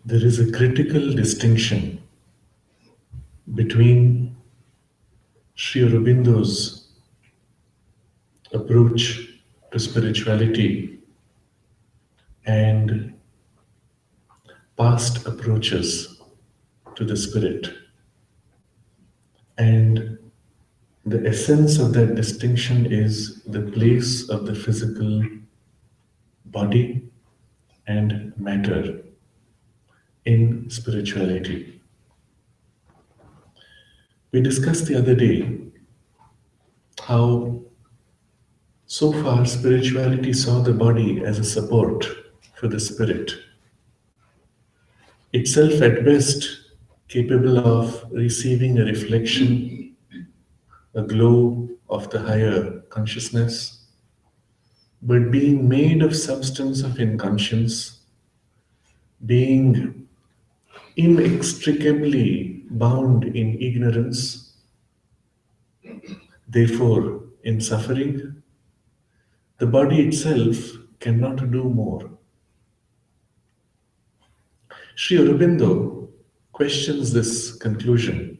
There is a critical distinction between Sri Aurobindo's approach to spirituality and past approaches to the spirit. And the essence of that distinction is the place of the physical body and matter in spirituality. We discussed the other day how so far spirituality saw the body as a support for the spirit, itself at best capable of receiving a reflection, a glow of the higher consciousness, but being made of substance of inconscience, being inextricably bound in ignorance, therefore in suffering, the body itself cannot do more. Sri Aurobindo questions this conclusion.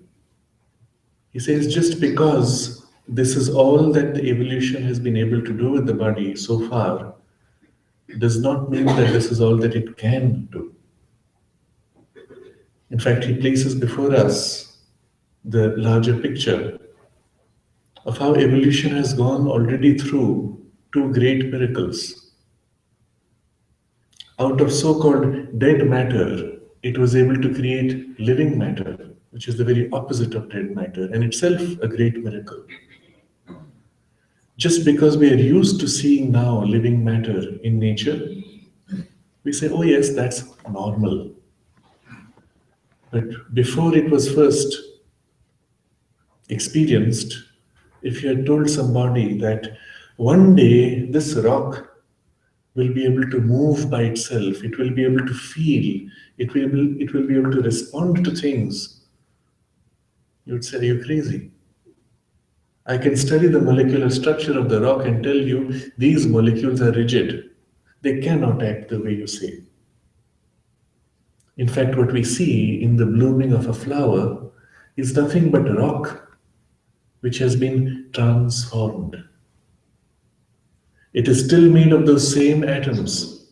He says, just because this is all that the evolution has been able to do with the body so far, does not mean that this is all that it can do. In fact, he places before us the larger picture of how evolution has gone already through two great miracles. Out of so-called dead matter, it was able to create living matter, which is the very opposite of dead matter, and itself a great miracle. Just because we are used to seeing now living matter in nature, we say, oh yes, that's normal. But before it was first experienced, if you had told somebody that one day this rock will be able to move by itself, it will be able to feel, it will be able to respond to things, you would say, are you crazy? I can study the molecular structure of the rock and tell you these molecules are rigid. They cannot act the way you say. In fact, what we see in the blooming of a flower is nothing but rock which has been transformed. It is still made of those same atoms.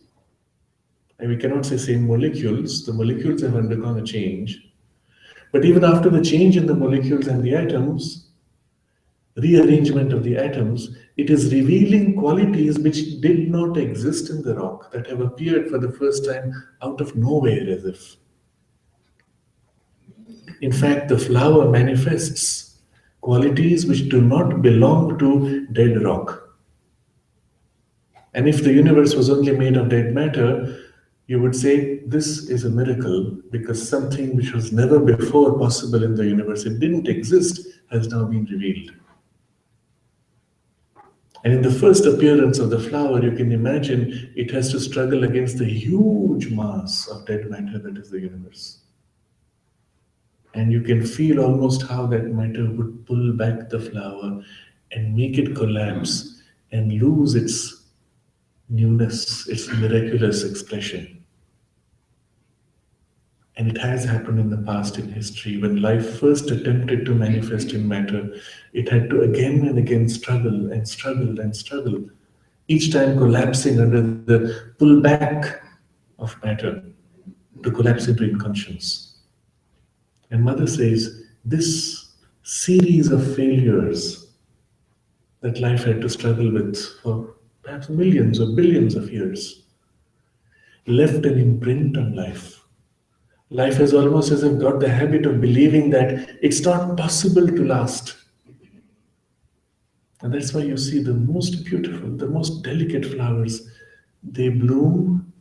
And we cannot say same molecules. The molecules have undergone a change. But even after the change in the molecules and the atoms, rearrangement of the atoms, it is revealing qualities which did not exist in the rock, that have appeared for the first time out of nowhere, as if. In fact, the flower manifests qualities which do not belong to dead rock. And if the universe was only made of dead matter, you would say this is a miracle because something which was never before possible in the universe, it didn't exist, has now been revealed. And in the first appearance of the flower, you can imagine it has to struggle against the huge mass of dead matter that is the universe. And you can feel almost how that matter would pull back the flower and make it collapse and lose its newness, its miraculous expression. And it has happened in the past in history. When life first attempted to manifest in matter, it had to again and again struggle and struggle and struggle, each time collapsing under the pullback of matter to collapse into inconscience. And Mother says this series of failures that life had to struggle with for perhaps millions or billions of years left an imprint on life. Life has almost as if got the habit of believing that it's not possible to last. And that's why you see the most beautiful, the most delicate flowers, they bloom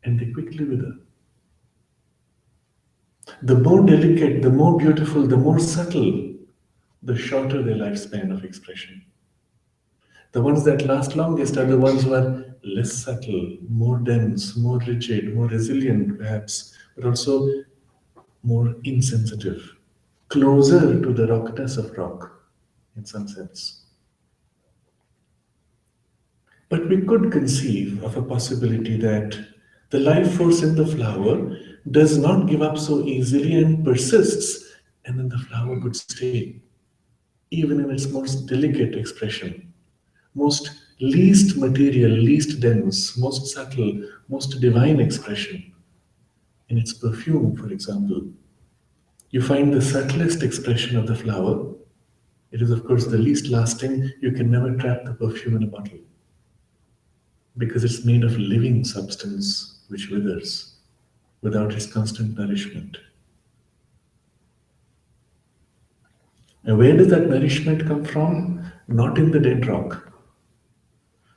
and they quickly wither. The more delicate, the more beautiful, the more subtle, the shorter their lifespan of expression. The ones that last longest are the ones who are less subtle, more dense, more rigid, more resilient perhaps, but also more insensitive, closer to the rockness of rock in some sense. But we could conceive of a possibility that the life force in the flower does not give up so easily and persists, and then the flower could stay, even in its most delicate expression, most least material, least dense, most subtle, most divine expression. In its perfume, for example, you find the subtlest expression of the flower. It is, of course, the least lasting. You can never trap the perfume in a bottle because it's made of living substance which withers without its constant nourishment. And where does that nourishment come from? Not in the dead rock.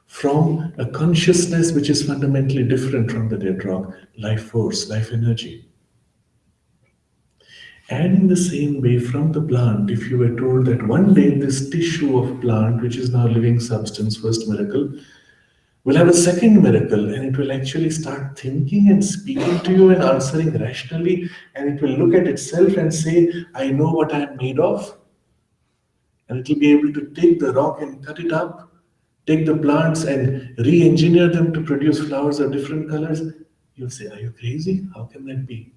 From a consciousness which is fundamentally different from the dead rock, life force, life energy. And in the same way, from the plant, if you were told that one day this tissue of plant, which is now living substance, first miracle, will have a second miracle, and it will actually start thinking and speaking to you and answering rationally, and it will look at itself and say, I know what I am made of. And it will be able to take the rock and cut it up, take the plants and re-engineer them to produce flowers of different colors. You'll say, are you crazy? How can that be?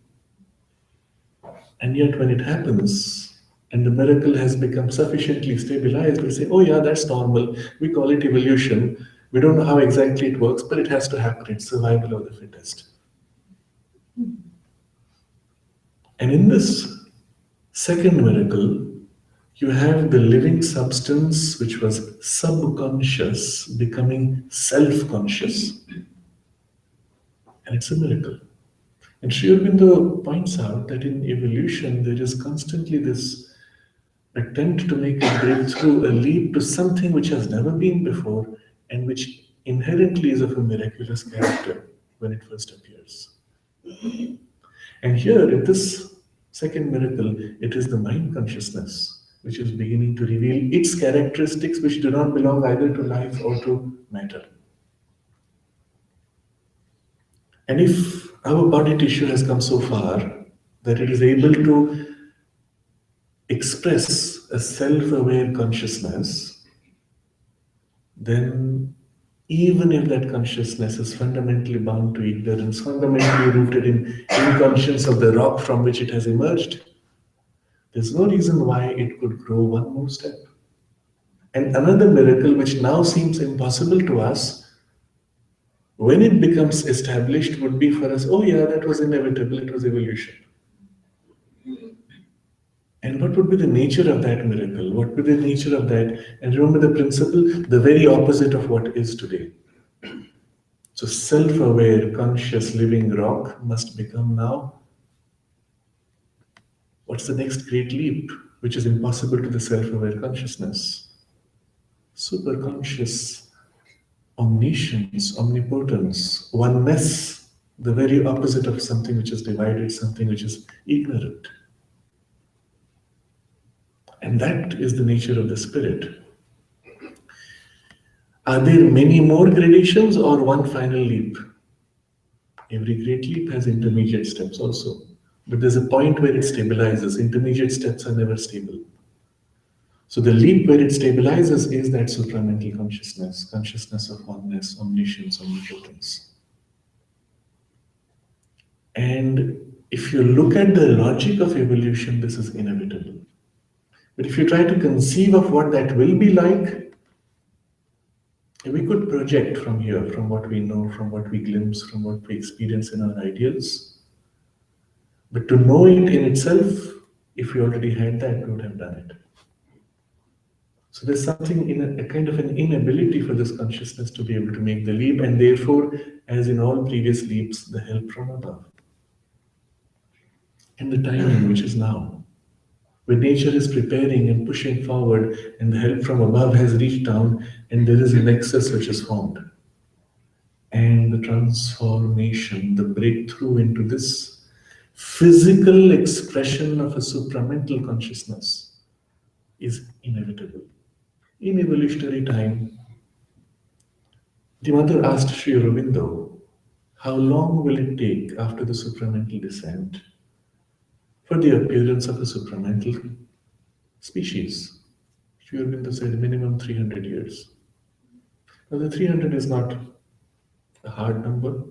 And yet when it happens, and the miracle has become sufficiently stabilized, we say, oh yeah, that's normal. We call it evolution. We don't know how exactly it works, but it has to happen. It's survival of the fittest. And in this second miracle, you have the living substance which was subconscious becoming self-conscious. And it's a miracle. And Sri Aurobindo points out that in evolution, there is constantly this attempt to make a breakthrough, a leap to something which has never been before and which inherently is of a miraculous character when it first appears. And here, in this second miracle, it is the mind consciousness which is beginning to reveal its characteristics which do not belong either to life or to matter. And if our body tissue has come so far that it is able to express a self-aware consciousness, then even if that consciousness is fundamentally bound to ignorance, fundamentally rooted in inconscience of the rock from which it has emerged, there's no reason why it could grow one more step. And another miracle which now seems impossible to us, when it becomes established, would be for us, oh yeah, that was inevitable, it was evolution. And what would be the nature of that miracle? What would be the nature of that? And remember the principle, the very opposite of what is today. So self-aware, conscious, living rock must become now, what's the next great leap, which is impossible to the self-aware consciousness? Super conscious, omniscience, omnipotence, oneness, the very opposite of something which is divided, something which is ignorant. And that is the nature of the spirit. Are there many more gradations or one final leap? Every great leap has intermediate steps also. But there's a point where it stabilizes. Intermediate steps are never stable. So the leap where it stabilizes is that supramental consciousness, consciousness of oneness, omniscience, omnipotence. And if you look at the logic of evolution, this is inevitable. But if you try to conceive of what that will be like, we could project from here, from what we know, from what we glimpse, from what we experience in our ideals. But to know it in itself, if we already had that, we would have done it. So there's something in a kind of an inability for this consciousness to be able to make the leap, and therefore, as in all previous leaps, the help from above. And the timing, which is now. When nature is preparing and pushing forward, and the help from above has reached down, and there is a nexus which is formed. And the transformation, the breakthrough into this physical expression of a supramental consciousness is inevitable. In evolutionary time, the mother asked Sri Aurobindo, how long will it take after the supramental descent for the appearance of a supramental species? Sri Aurobindo said minimum 300 years. Now the 300 is not a hard number,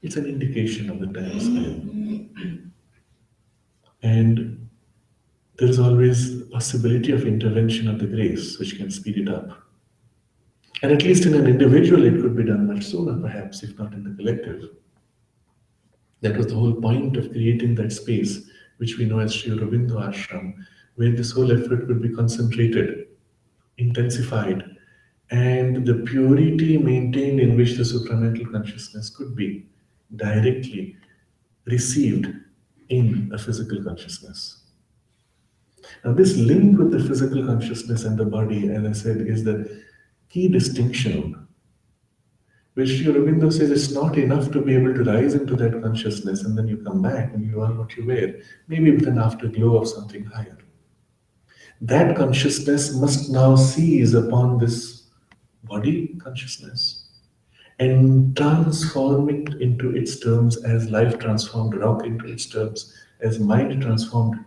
it's an indication of the time span. And there is always a possibility of intervention of the grace which can speed it up. And at least in an individual, it could be done much sooner, perhaps, if not in the collective. That was the whole point of creating that space, which we know as Sri Aurobindo Ashram, where this whole effort could be concentrated, intensified, and the purity maintained in which the supramental consciousness could be directly received in a physical consciousness. Now, this link with the physical consciousness and the body, as I said, is the key distinction, which Sri Aurobindo says it's not enough to be able to rise into that consciousness and then you come back and you are what you were, maybe with an afterglow of something higher. That consciousness must now seize upon this body consciousness and transform it into its terms as life transformed rock into its terms, as mind transformed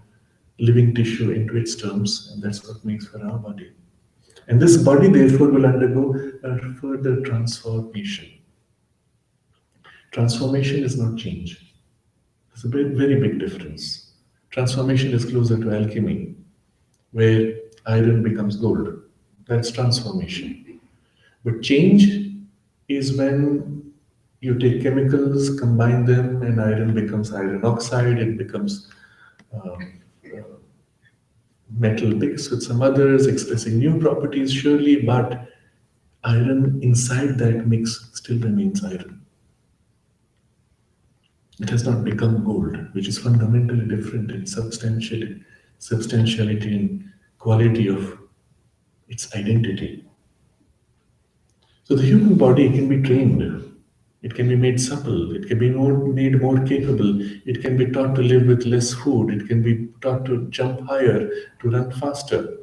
living tissue into its terms, and that's what makes for our body. And this body, therefore, will undergo a further transformation. Transformation is not change. There's a very big difference. Transformation is closer to alchemy, where iron becomes gold. That's transformation. But change is when you take chemicals, combine them, and iron becomes iron oxide, it becomes metal mixed with some others, expressing new properties, surely, but iron inside that mix still remains iron. It has not become gold, which is fundamentally different in substantiality and quality of its identity. So the human body can be trained. It can be made supple. It can be made more capable. It can be taught to live with less food. It can be taught to jump higher, to run faster.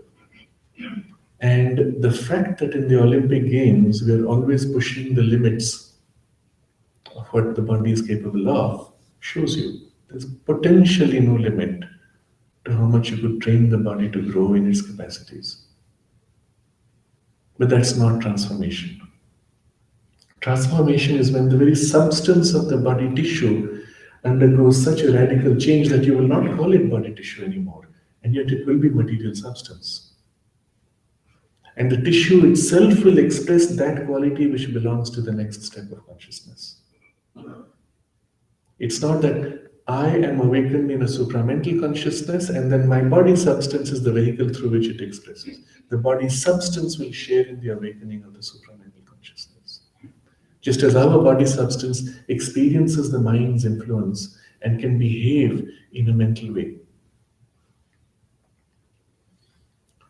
And the fact that in the Olympic Games, we are always pushing the limits of what the body is capable of shows you there's potentially no limit to how much you could train the body to grow in its capacities. But that's not transformation. Transformation is when the very substance of the body tissue undergoes such a radical change that you will not call it body tissue anymore, and yet it will be material substance. And the tissue itself will express that quality which belongs to the next step of consciousness. It's not that I am awakened in a supramental consciousness, and then my body substance is the vehicle through which it expresses. The body substance will share in the awakening of the supramental consciousness. Just as our body substance experiences the mind's influence and can behave in a mental way.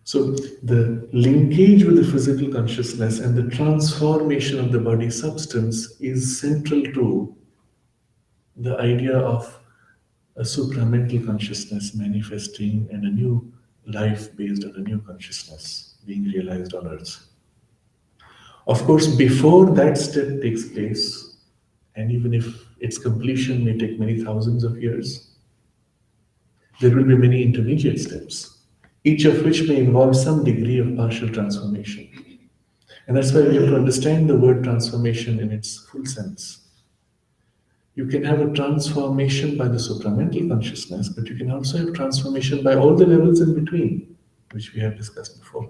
So the linkage with the physical consciousness and the transformation of the body substance is central to the idea of a supramental consciousness manifesting and a new life based on a new consciousness being realized on earth. Of course, before that step takes place, and even if its completion may take many thousands of years, there will be many intermediate steps, each of which may involve some degree of partial transformation. And that's why we have to understand the word transformation in its full sense. You can have a transformation by the supramental consciousness, but you can also have transformation by all the levels in between, which we have discussed before.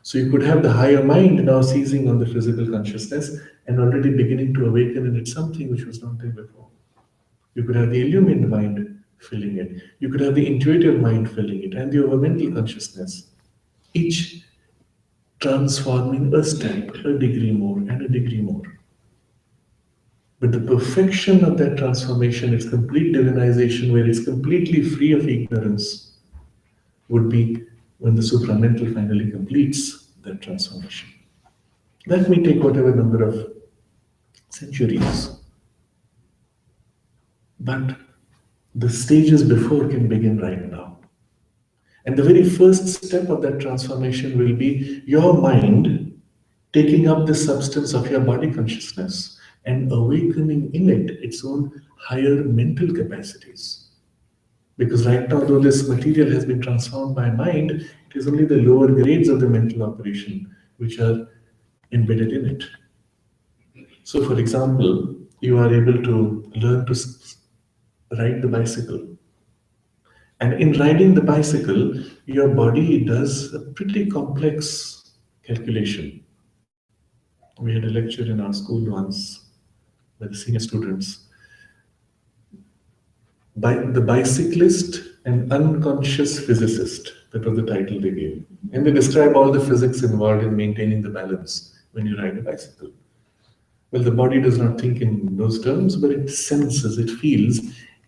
So you could have the higher mind now seizing on the physical consciousness and already beginning to awaken in it something which was not there before. You could have the illumined mind filling it. You could have the intuitive mind filling it, and the overmental consciousness, each transforming a step, a degree more, and a degree more. But the perfection of that transformation, its complete divinization, where it's completely free of ignorance, would be when the supramental finally completes that transformation. That may take whatever number of centuries, but the stages before can begin right now. And the very first step of that transformation will be your mind taking up the substance of your body consciousness and awakening in it its own higher mental capacities. Because right now, though this material has been transformed by mind, it is only the lower grades of the mental operation which are embedded in it. So, for example, you are able to learn to ride the bicycle. And in riding the bicycle, your body does a pretty complex calculation. We had a lecture in our school once by the senior students. By the bicyclist and unconscious physicist, that was the title they gave. And they describe all the physics involved in maintaining the balance when you ride a bicycle. Well, the body does not think in those terms, but it senses, it feels,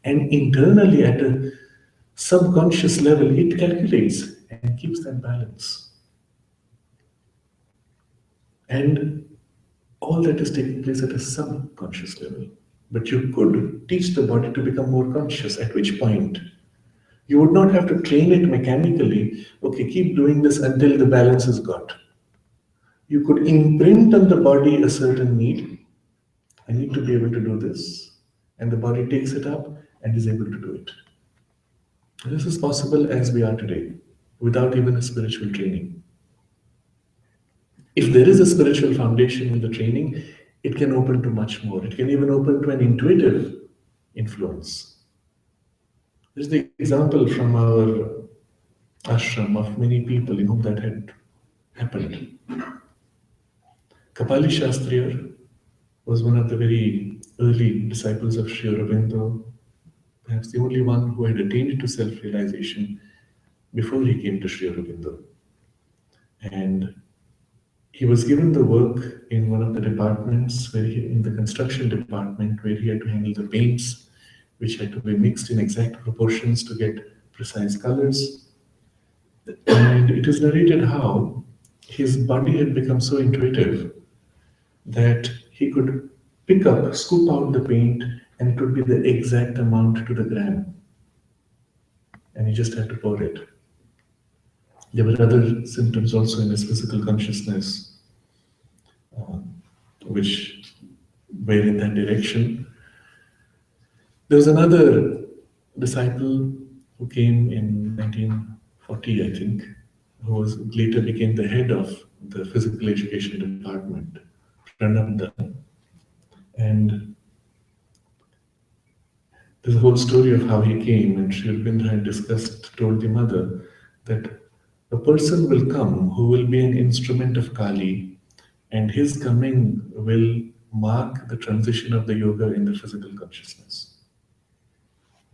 and internally at a subconscious level, it calculates and keeps that balance. And all that is taking place at a subconscious level. But you could teach the body to become more conscious, at which point you would not have to train it mechanically. Okay, keep doing this until the balance is got. You could imprint on the body a certain need. I need to be able to do this. And the body takes it up and is able to do it. This is possible as we are today, without even a spiritual training. If there is a spiritual foundation in the training, it can open to much more. It can even open to an intuitive influence. There's the example from our ashram of many people in whom that had happened. Kapali Shastriya was one of the very early disciples of Sri Aurobindo, perhaps the only one who had attained to self-realization before he came to Sri Aurobindo. And he was given the work in one of the departments, in the construction department, where he had to handle the paints, which had to be mixed in exact proportions to get precise colors. And it is narrated how his body had become so intuitive that he could pick up, scoop out the paint, and it would be the exact amount to the gram. And he just had to pour it. There were other symptoms also in his physical consciousness, which were in that direction. There was another disciple who came in 1940, I think, who later became the head of the physical education department, Prananda. And there's a whole story of how he came, and Sri Aurobindo had told the mother that a person will come who will be an instrument of Kali, and his coming will mark the transition of the yoga in the physical consciousness.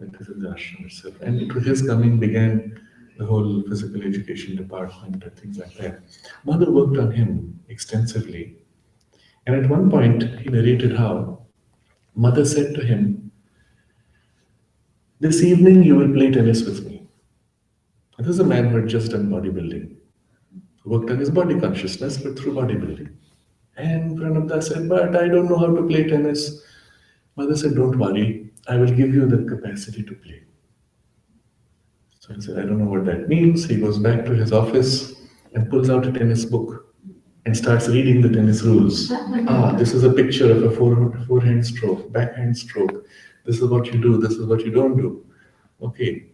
that is in the ashram itself. And it was his coming began the whole physical education department and things like that. Mother worked on him extensively. And at one point, he narrated how Mother said to him, "This evening you will play tennis with me." And this is a man who had just done bodybuilding, who worked on his body consciousness, but through bodybuilding. And Pranabda said, "But I don't know how to play tennis." Mother said, "Don't worry, I will give you the capacity to play." So he said, "I don't know what that means." He goes back to his office and pulls out a tennis book and starts reading the tennis rules. This is a picture of a forehand stroke, backhand stroke. This is what you do, this is what you don't do. Okay.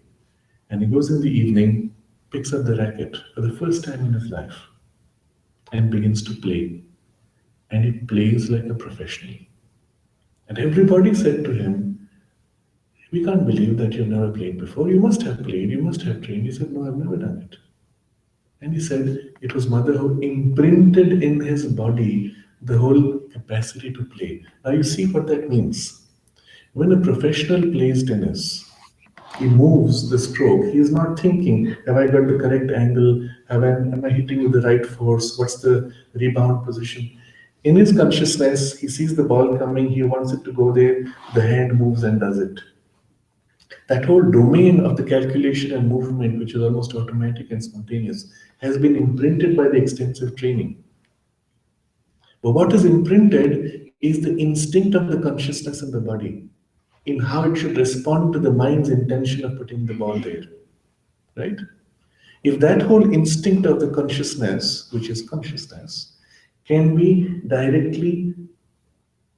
And he goes in the evening, picks up the racket for the first time in his life and begins to play. And he plays like a professional. And everybody said to him, "We can't believe that you've never played before. You must have played, you must have trained." He said, "No, I've never done it." And he said it was Mother who imprinted in his body the whole capacity to play. Now you see what that means. When a professional plays tennis, he moves the stroke. He is not thinking, have I got the correct angle? Am I hitting with the right force? What's the rebound position? In his consciousness, he sees the ball coming. He wants it to go there. The hand moves and does it. That whole domain of the calculation and movement, which is almost automatic and spontaneous, has been imprinted by the extensive training. But what is imprinted is the instinct of the consciousness in the body, in how it should respond to the mind's intention of putting the ball there. Right? If that whole instinct of the consciousness, which is consciousness, can be directly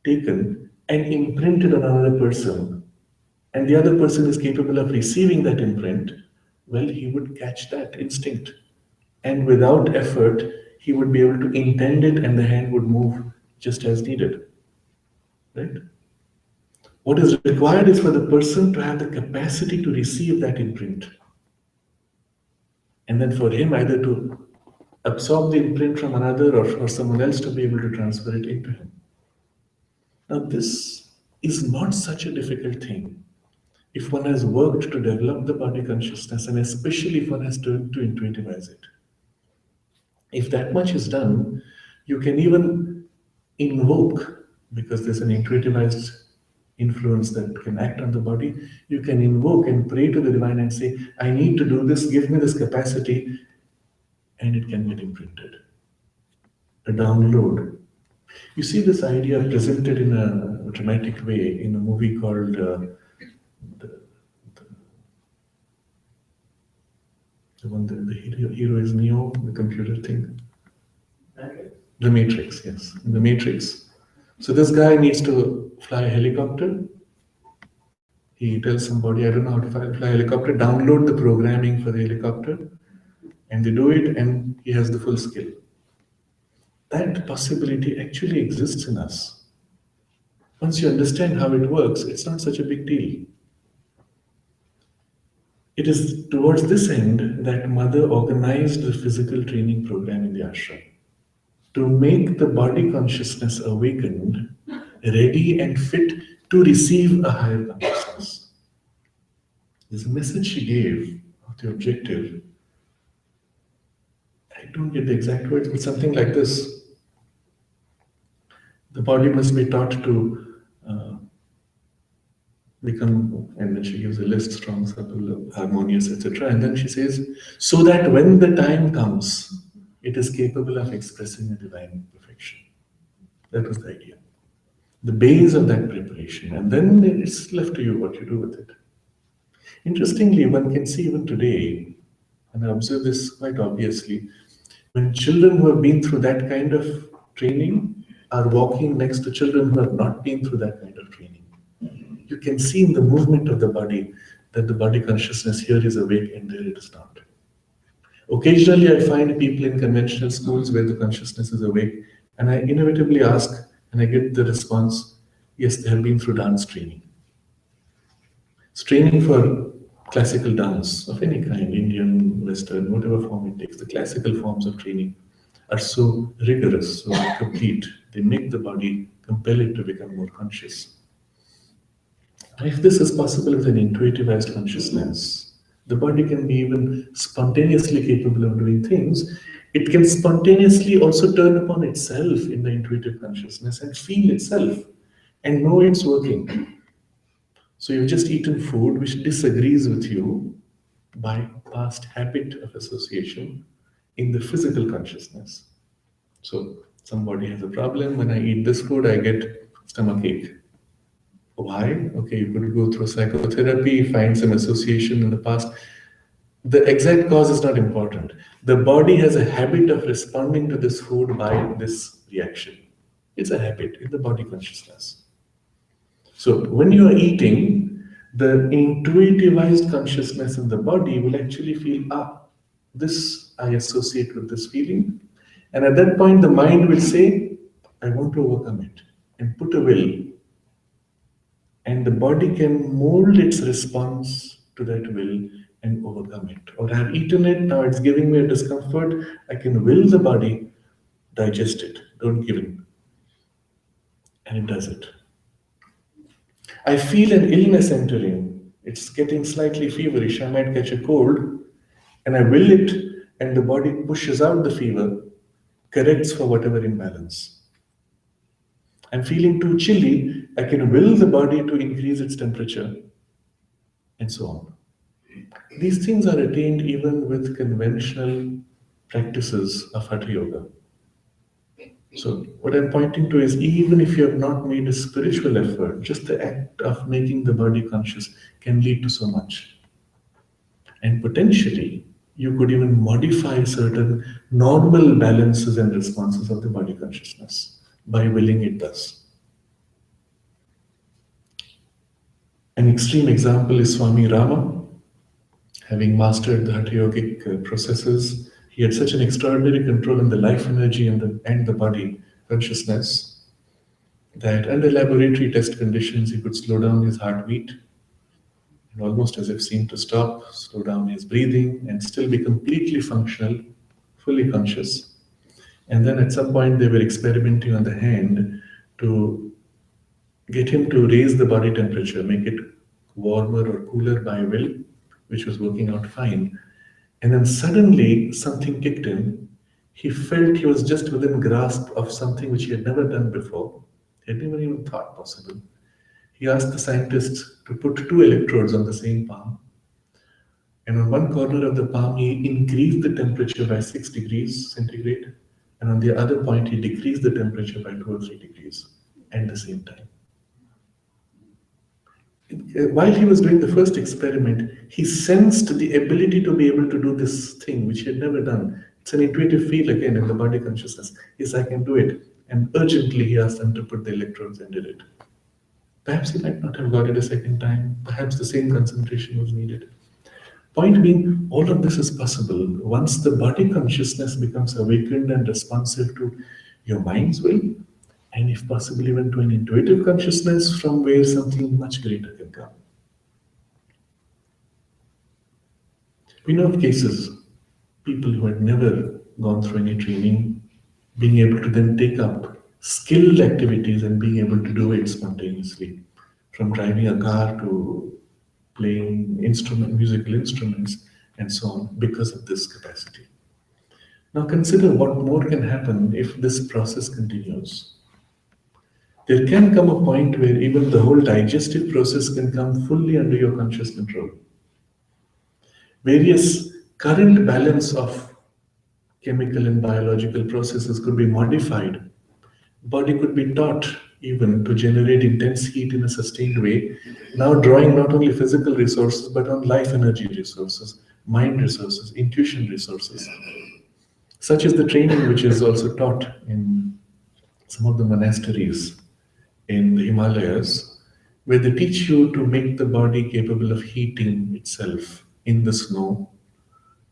taken and imprinted on another person, and the other person is capable of receiving that imprint, well, he would catch that instinct. And without effort, he would be able to intend it and the hand would move just as needed. Right? What is required is for the person to have the capacity to receive that imprint. And then for him either to absorb the imprint from another or for someone else to be able to transfer it into him. Now, this is not such a difficult thing if one has worked to develop the body consciousness, and especially if one has to intuitivize it. If that much is done, you can even invoke, because there's an intuitivized influence that can act on the body, you can invoke and pray to the divine and say, "I need to do this, give me this capacity," and it can get imprinted. A download. You see this idea presented in a dramatic way in a movie called the hero is Neo, the computer thing. The Matrix, yes. In the Matrix. So this guy needs to fly a helicopter. He tells somebody, "I don't know how to fly a helicopter, download the programming for the helicopter." And they do it, and he has the full skill. That possibility actually exists in us. Once you understand how it works, it's not such a big deal. It is towards this end that Mother organized the physical training program in the ashram, to make the body consciousness awakened, ready and fit to receive a higher consciousness. There's a message she gave of the objective. I don't get the exact words, but something like this. The body must be taught to become, and then she gives a list: strong, supple, harmonious, etc. And then she says, so that when the time comes, it is capable of expressing a divine perfection. That was the idea. The base of that preparation. And then it's left to you what you do with it. Interestingly, one can see even today, and I observe this quite obviously, when children who have been through that kind of training are walking next to children who have not been through that kind of training, you can see in the movement of the body that the body consciousness here is awake and there it is not. Occasionally, I find people in conventional schools where the consciousness is awake, and I inevitably ask, and I get the response, yes, they have been through dance training. It's training for classical dance of any kind, Indian, Western, whatever form it takes. The classical forms of training are so rigorous, so complete. They make the body, compel it to become more conscious. If this is possible with an intuitivized consciousness, the body can be even spontaneously capable of doing things. It can spontaneously also turn upon itself in the intuitive consciousness and feel itself and know it's working. So you've just eaten food which disagrees with you by past habit of association in the physical consciousness. So somebody has a problem. When I eat this food, I get stomachache. Why? Okay, you could go through psychotherapy, find some association in the past. The exact cause is not important. The body has a habit of responding to this food by this reaction. It's a habit in the body consciousness. So when you are eating, the intuitivized consciousness in the body will actually feel, this I associate with this feeling. And at that point, the mind will say, I want to overcome it, and put a will. And the body can mold its response to that will and overcome it. Or I've eaten it, now it's giving me a discomfort. I can will the body digest it. Don't give in. And it does it. I feel an illness entering. It's getting slightly feverish. I might catch a cold. And I will it, and the body pushes out the fever, corrects for whatever imbalance. I'm feeling too chilly. I can will the body to increase its temperature, and so on. These things are attained even with conventional practices of Hatha Yoga. So, what I'm pointing to is even if you have not made a spiritual effort, just the act of making the body conscious can lead to so much. And potentially, you could even modify certain normal balances and responses of the body consciousness by willing it thus. An extreme example is Swami Rama. Having mastered the Hatha Yogic processes, he had such an extraordinary control on the life energy and the body consciousness that under laboratory test conditions, he could slow down his heartbeat and almost as if seem to stop, slow down his breathing and still be completely functional, fully conscious. And then at some point, they were experimenting on the hand to get him to raise the body temperature, make it warmer or cooler by will, which was working out fine. And then suddenly something kicked in. He felt he was just within grasp of something which he had never done before. He had never even thought possible. He asked the scientists to put two electrodes on the same palm. And on one corner of the palm, he increased the temperature by 6 degrees centigrade. And on the other point, he decreased the temperature by 2 or 3 degrees at the same time. While he was doing the first experiment, he sensed the ability to be able to do this thing which he had never done. It's an intuitive feel again in the body consciousness. Yes, I can do it. And urgently he asked them to put the electrodes and did it. Perhaps he might not have got it a second time. Perhaps the same concentration was needed. Point being, all of this is possible once the body consciousness becomes awakened and responsive to your mind's will, and if possible even to an intuitive consciousness from where something much greater can come. We know of cases, people who had never gone through any training, being able to then take up skilled activities and being able to do it spontaneously, from driving a car to playing musical instruments and so on, because of this capacity. Now consider what more can happen if this process continues. There can come a point where even the whole digestive process can come fully under your conscious control. Various current balance of chemical and biological processes could be modified. Body could be taught even to generate intense heat in a sustained way, now drawing not only physical resources, but on life energy resources, mind resources, intuition resources. Such is the training which is also taught in some of the monasteries in the Himalayas, where they teach you to make the body capable of heating itself in the snow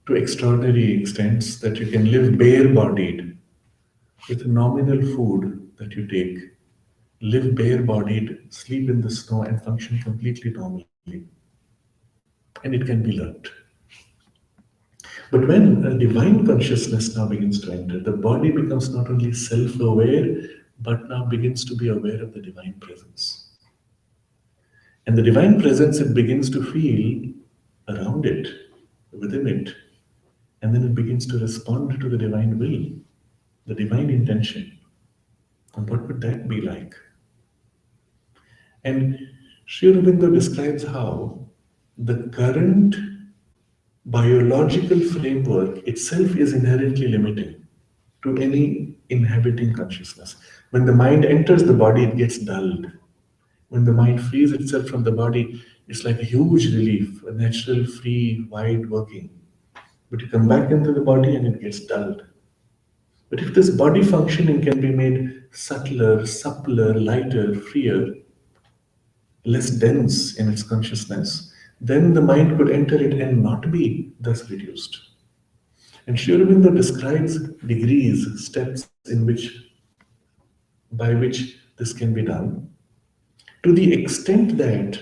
to extraordinary extents that you can live bare-bodied with nominal food that you take, live bare-bodied, sleep in the snow and function completely normally. And it can be learned. But when a divine consciousness now begins to enter, the body becomes not only self-aware, but now begins to be aware of the divine presence. And the divine presence, it begins to feel around it, within it, and then it begins to respond to the divine will, the divine intention. And what would that be like? And Sri Aurobindo describes how the current biological framework itself is inherently limiting to any inhabiting consciousness. When the mind enters the body, it gets dulled. When the mind frees itself from the body, it's like a huge relief, a natural, free, wide working. But you come back into the body and it gets dulled. But if this body functioning can be made subtler, suppler, lighter, freer, less dense in its consciousness, then the mind could enter it and not be thus reduced. And Sri Aurobindo describes degrees, steps by which this can be done, to the extent that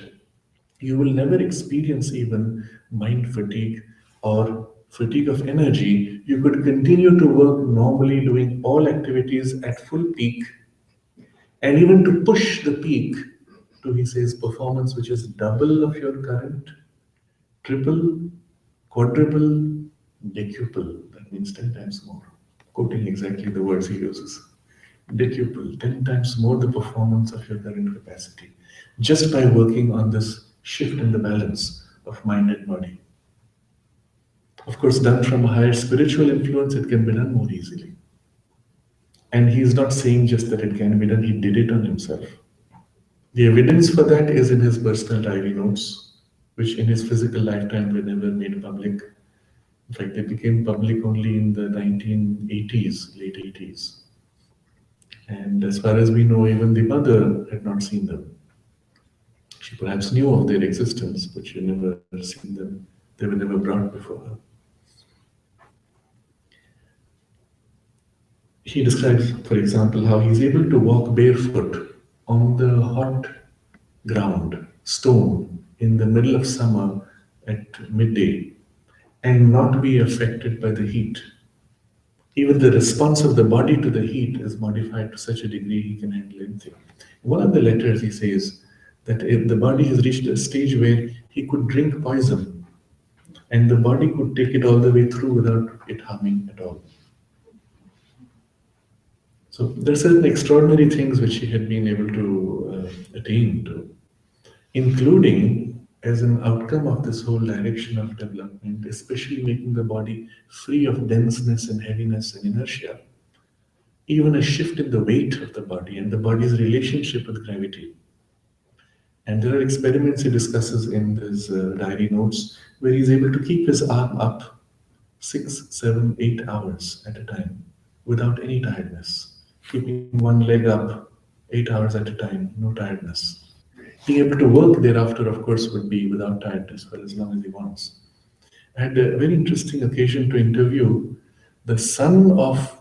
you will never experience even mind fatigue or fatigue of energy. You could continue to work normally, doing all activities at full peak, and even to push the peak to, he says, performance which is double of your current, triple, quadruple, decuple. That means 10 times more. Quoting exactly the words he uses. Decuple, 10 times more the performance of your current capacity, just by working on this shift in the balance of mind and body. Of course, done from a higher spiritual influence, it can be done more easily. And he is not saying just that it can be done, he did it on himself. The evidence for that is in his personal diary notes, which in his physical lifetime were never made public. In fact, they became public only in the 1980s, late 80s. And as far as we know, even the mother had not seen them. She perhaps knew of their existence, but she never seen them. They were never brought before her. He describes, for example, how he's able to walk barefoot on the hot ground, stone, in the middle of summer at midday, and not be affected by the heat. Even the response of the body to the heat is modified to such a degree he can handle anything. In one of the letters, he says that if the body has reached a stage where he could drink poison, and the body could take it all the way through without it harming at all. So there are certain extraordinary things which he had been able to attain to, including as an outcome of this whole direction of development, especially making the body free of denseness and heaviness and inertia, even a shift in the weight of the body and the body's relationship with gravity. And there are experiments he discusses in his diary notes where he's able to keep his arm up 6, 7, 8 hours at a time without any tiredness. Keeping one leg up 8 hours at a time, no tiredness. Being able to work thereafter, of course, would be without tiredness for as long as he wants. I had a very interesting occasion to interview the son of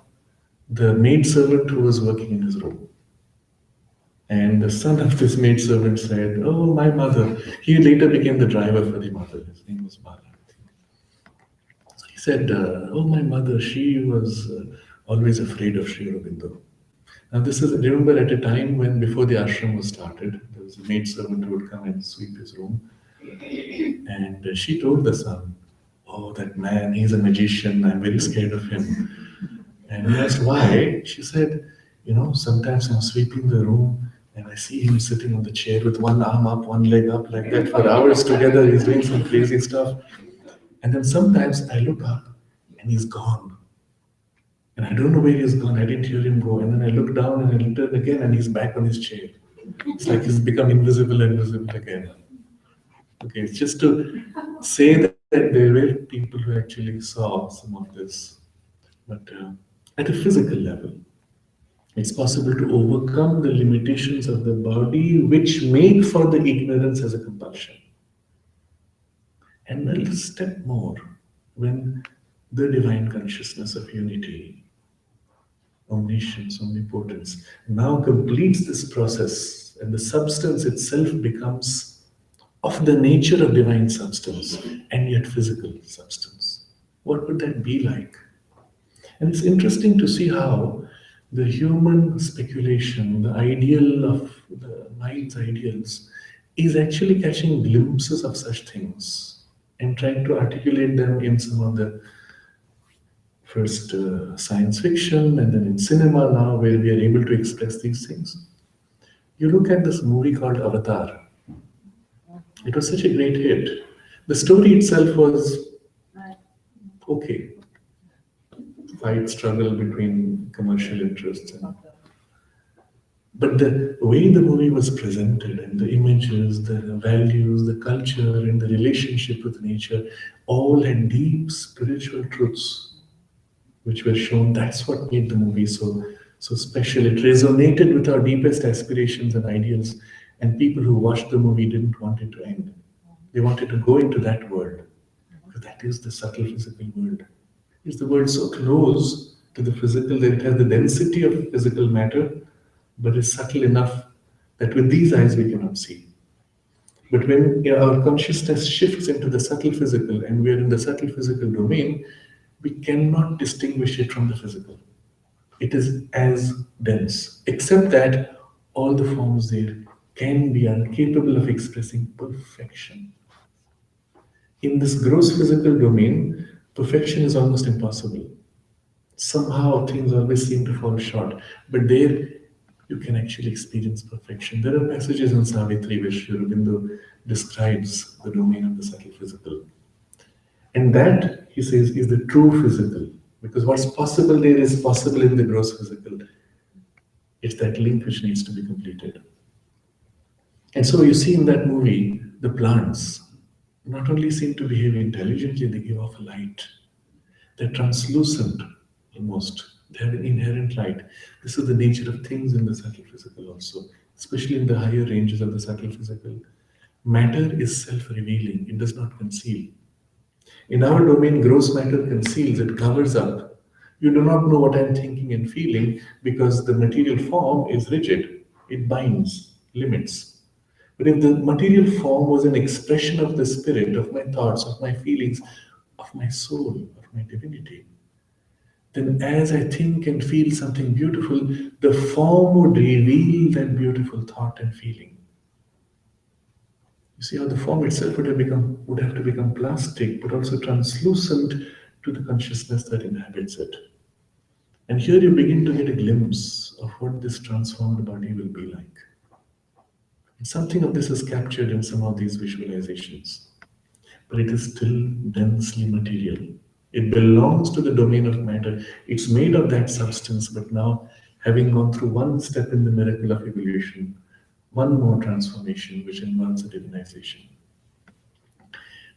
the maidservant who was working in his room. And the son of this maidservant said, "Oh, my mother." He later became the driver for the mother. His name was Bala. So he said, "Oh, my mother, she was always afraid of Sri Aurobindo." Now, this is, remember, at a time when, before the ashram was started, there was a maidservant who would come and sweep his room. And she told the son, "Oh, that man, he's a magician. I'm very scared of him." And he asked why. She said, "Sometimes I'm sweeping the room and I see him sitting on the chair with one arm up, one leg up, like that for hours together. He's doing some crazy stuff. And then sometimes I look up and he's gone. And I don't know where he's gone. I didn't hear him go. And then I look down and I look again and he's back on his chair. It's like he's become invisible and visible again." Okay, it's just to say that there were people who actually saw some of this. But at a physical level, it's possible to overcome the limitations of the body which make for the ignorance as a compulsion. And a little step more, when the divine consciousness of unity, omniscience, omnipotence, now completes this process and the substance itself becomes of the nature of divine substance and yet physical substance. What would that be like? And it's interesting to see how the human speculation, the ideal of the mind's ideals, is actually catching glimpses of such things and trying to articulate them in some of the first science fiction and then in cinema now, where we are able to express these things. You look at this movie called Avatar, it was such a great hit. The story itself was okay, fight struggle between commercial interests and but the way the movie was presented and the images, the values, the culture, and the relationship with nature all had deep spiritual truths which were shown. That's what made the movie so special. It resonated with our deepest aspirations and ideals, and people who watched the movie didn't want it to end. They wanted to go into that world, because that is the subtle physical world. Is the world so close to the physical that it has the density of physical matter, but is subtle enough that with these eyes we cannot see. But when our consciousness shifts into the subtle physical and we are in the subtle physical domain, we cannot distinguish it from the physical. It is as dense, except that all the forms there can be are capable of expressing perfection. In this gross physical domain, perfection is almost impossible. Somehow things always seem to fall short, but there you can actually experience perfection. There are passages in Savitri where Sri Aurobindo describes the domain of the subtle physical. And that, he says, is the true physical. Because what's possible there is possible in the gross physical. It's that link which needs to be completed. And so you see in that movie, the plants not only seem to behave intelligently, they give off a light. They're translucent almost. They have an inherent light. This is the nature of things in the subtle physical also, especially in the higher ranges of the subtle physical. Matter is self-revealing. It does not conceal. In our domain, gross matter conceals, it covers up. You do not know what I'm thinking and feeling because the material form is rigid. It binds, limits. But if the material form was an expression of the spirit, of my thoughts, of my feelings, of my soul, of my divinity, then as I think and feel something beautiful, the form would reveal that beautiful thought and feeling. You see how the form itself would have to become plastic, but also translucent to the consciousness that inhabits it. And here you begin to get a glimpse of what this transformed body will be like. And something of this is captured in some of these visualizations, but it is still densely material. It belongs to the domain of matter. It's made of that substance, but now, having gone through one step in the miracle of evolution, one more transformation, which involves a divinization.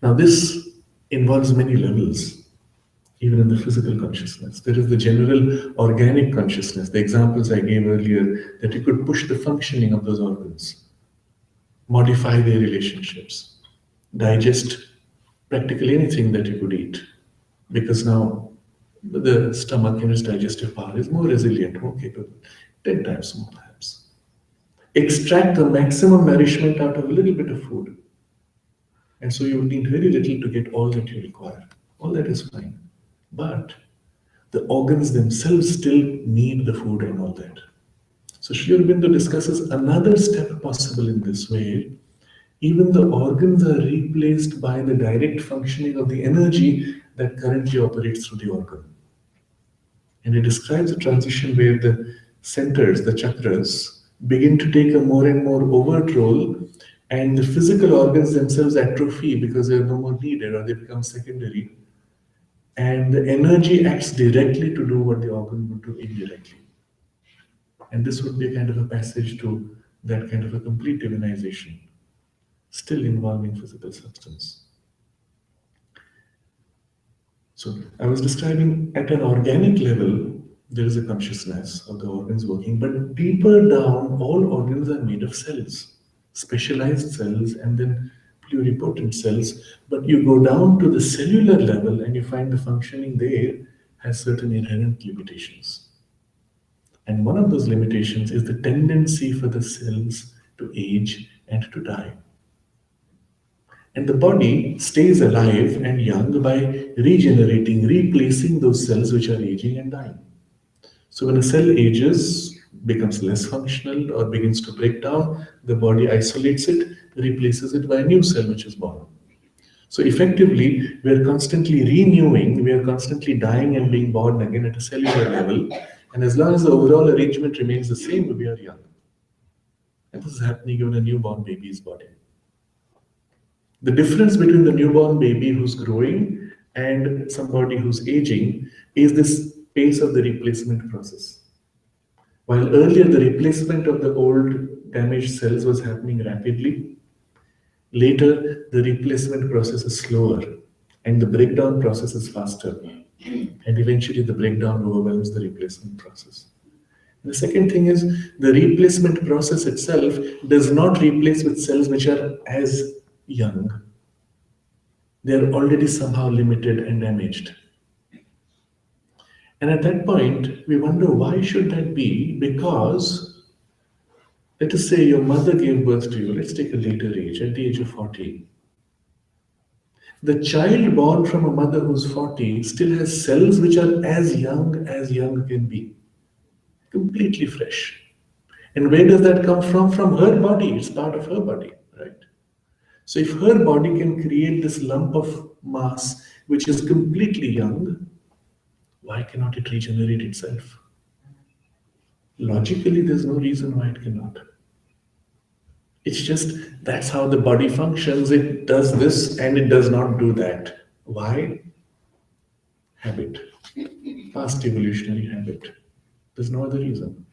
Now, this involves many levels, even in the physical consciousness. There is the general organic consciousness, the examples I gave earlier, that you could push the functioning of those organs, modify their relationships, digest practically anything that you could eat, because now the stomach and its digestive power is more resilient, more capable, 10 times more perhaps. Extract the maximum nourishment out of a little bit of food. And so you need very little to get all that you require. All that is fine. But the organs themselves still need the food and all that. So Sri Aurobindo discusses another step possible in this way. Even the organs are replaced by the direct functioning of the energy that currently operates through the organ. And he describes a transition where the centers, the chakras, begin to take a more and more overt role, and the physical organs themselves atrophy because they're no more needed or they become secondary. And the energy acts directly to do what the organ would do indirectly. And this would be a kind of a passage to that kind of a complete divinization, still involving physical substance. So I was describing at an organic level, there is a consciousness of the organs working, but deeper down, all organs are made of cells, specialized cells, and then pluripotent cells. But you go down to the cellular level and you find the functioning there has certain inherent limitations. And one of those limitations is the tendency for the cells to age and to die. And the body stays alive and young by regenerating, replacing those cells which are aging and dying. So when a cell ages, becomes less functional or begins to break down, the body isolates it, replaces it by a new cell which is born. So effectively, we are constantly renewing, we are constantly dying and being born again at a cellular level. And as long as the overall arrangement remains the same, we are young. And this is happening in a newborn baby's body. The difference between the newborn baby who's growing and somebody who's aging is this pace of the replacement process. While earlier the replacement of the old damaged cells was happening rapidly, later the replacement process is slower and the breakdown process is faster. And eventually the breakdown overwhelms the replacement process. The second thing is the replacement process itself does not replace with cells which are as young. They are already somehow limited and damaged. And at that point, we wonder why should that be? Because, let us say your mother gave birth to you, let's take a later age, at the age of 40. The child born from a mother who's 40 still has cells which are as young can be. Completely fresh. And where does that come from? From her body. It's part of her body, right? So if her body can create this lump of mass which is completely young, why cannot it regenerate itself? Logically, there's no reason why it cannot. It's just that's how the body functions. It does this and it does not do that. Why? Habit. Past evolutionary habit. There's no other reason.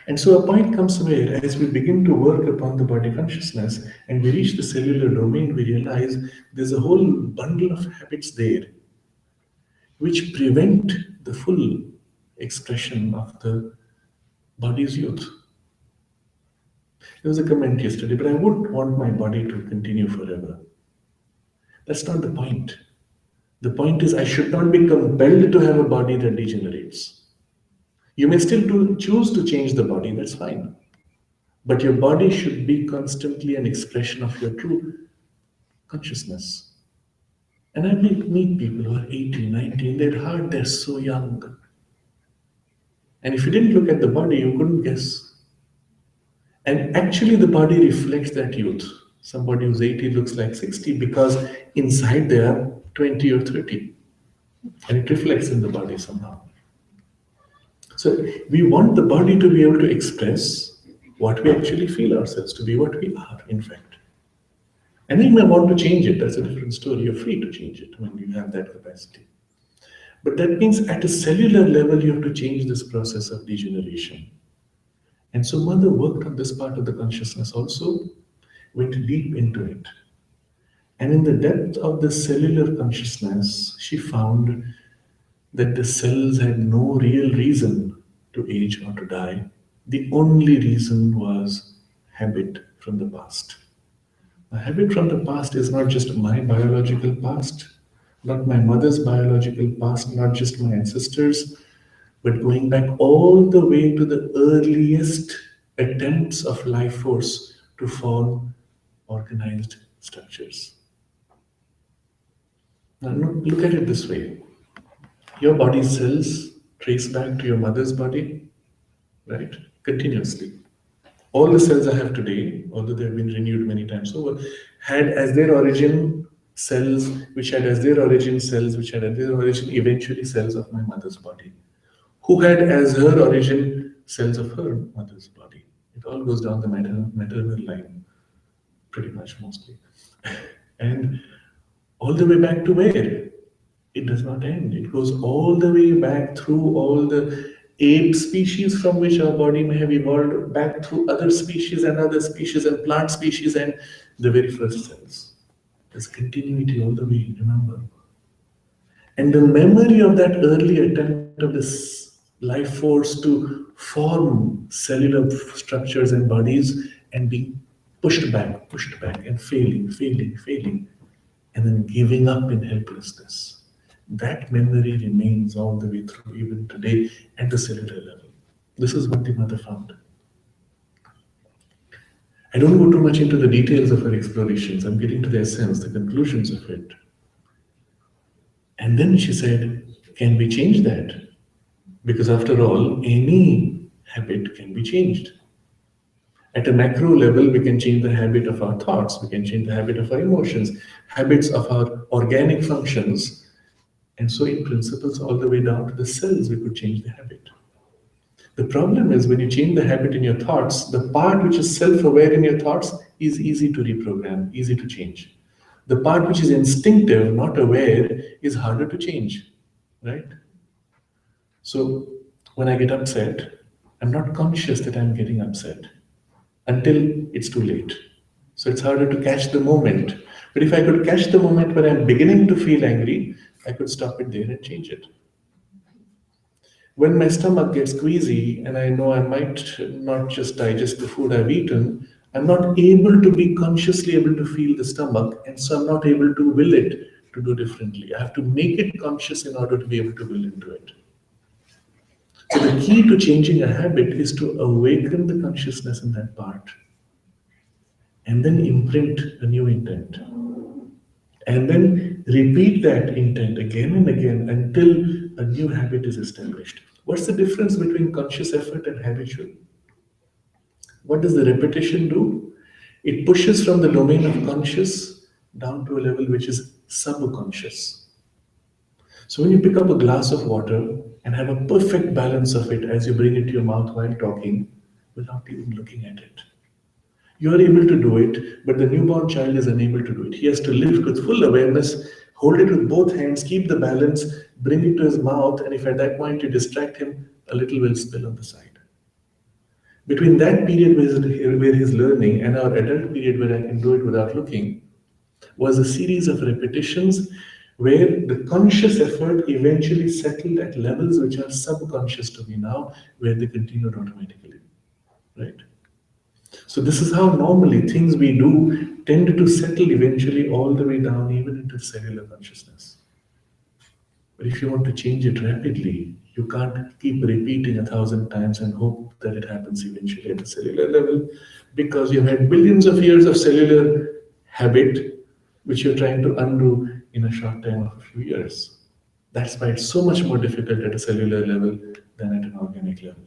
And so a point comes where, as we begin to work upon the body consciousness and we reach the cellular domain, we realize there's a whole bundle of habits there which prevent the full expression of the body's youth. There was a comment yesterday, but I wouldn't want my body to continue forever. That's not the point. The point is I should not be compelled to have a body that degenerates. You may still choose to change the body, that's fine. But your body should be constantly an expression of your true consciousness. And I meet people who are 18, 19, they're hard, they're so young. And if you didn't look at the body, you couldn't guess. And actually the body reflects that youth. Somebody who's 80 looks like 60 because inside they are 20 or 30. And it reflects in the body somehow. So we want the body to be able to express what we actually feel ourselves to be, what we are, in fact. And then you may want to change it. That's a different story. You're free to change it when you have that capacity. But that means at a cellular level, you have to change this process of degeneration. And so Mother worked on this part of the consciousness also, went deep into it. And in the depth of the cellular consciousness, she found that the cells had no real reason to age or to die. The only reason was habit from the past. A habit from the past is not just my biological past, not my mother's biological past, not just my ancestors, but going back all the way to the earliest attempts of life force to form organized structures. Now look at it this way. Your body's cells trace back to your mother's body, right? Continuously. All the cells I have today, although they have been renewed many times over, had as their origin cells, which had as their origin cells, which had as their origin eventually cells of my mother's body, who had as her origin cells of her mother's body. It all goes down the maternal line, pretty much mostly. And all the way back to where? It does not end. It goes all the way back through all the ape species from which our body may have evolved, back through other species and plant species and the very first cells. There's continuity all the way, remember. And the memory of that early attempt of this life force to form cellular structures and bodies and being pushed back and failing, and then giving up in helplessness. That memory remains all the way through, even today, at the cellular level. This is what the mother found. I don't go too much into the details of her explorations. I'm getting to the essence, the conclusions of it. And then she said, can we change that? Because after all, any habit can be changed. At a macro level, we can change the habit of our thoughts, we can change the habit of our emotions, habits of our organic functions, and so in principles, all the way down to the cells, we could change the habit. The problem is when you change the habit in your thoughts, the part which is self aware in your thoughts is easy to reprogram, easy to change. The part which is instinctive, not aware, is harder to change, right? So when I get upset, I'm not conscious that I'm getting upset until it's too late. So it's harder to catch the moment. But if I could catch the moment when I'm beginning to feel angry, I could stop it there and change it. When my stomach gets queasy and I know I might not just digest the food I've eaten, I'm not able to be consciously able to feel the stomach, and so I'm not able to will it to do differently. I have to make it conscious in order to be able to will into it. So the key to changing a habit is to awaken the consciousness in that part and then imprint a new intent. And then repeat that intent again and again until a new habit is established. What's the difference between conscious effort and habitual? What does the repetition do? It pushes from the domain of conscious down to a level which is subconscious. So when you pick up a glass of water and have a perfect balance of it as you bring it to your mouth while talking, without even looking at it, you are able to do it, but the newborn child is unable to do it. He has to lift with full awareness, hold it with both hands, keep the balance, bring it to his mouth, and if at that point you distract him, a little will spill on the side. Between that period where he's learning and our adult period where I can do it without looking, was a series of repetitions where the conscious effort eventually settled at levels which are subconscious to me now, where they continued automatically. Right? So this is how normally things we do tend to settle eventually all the way down, even into cellular consciousness. But if you want to change it rapidly, you can't keep repeating 1,000 times and hope that it happens eventually at the cellular level, because you've had billions of years of cellular habit, which you're trying to undo in a short time of a few years. That's why it's so much more difficult at a cellular level than at an organic level.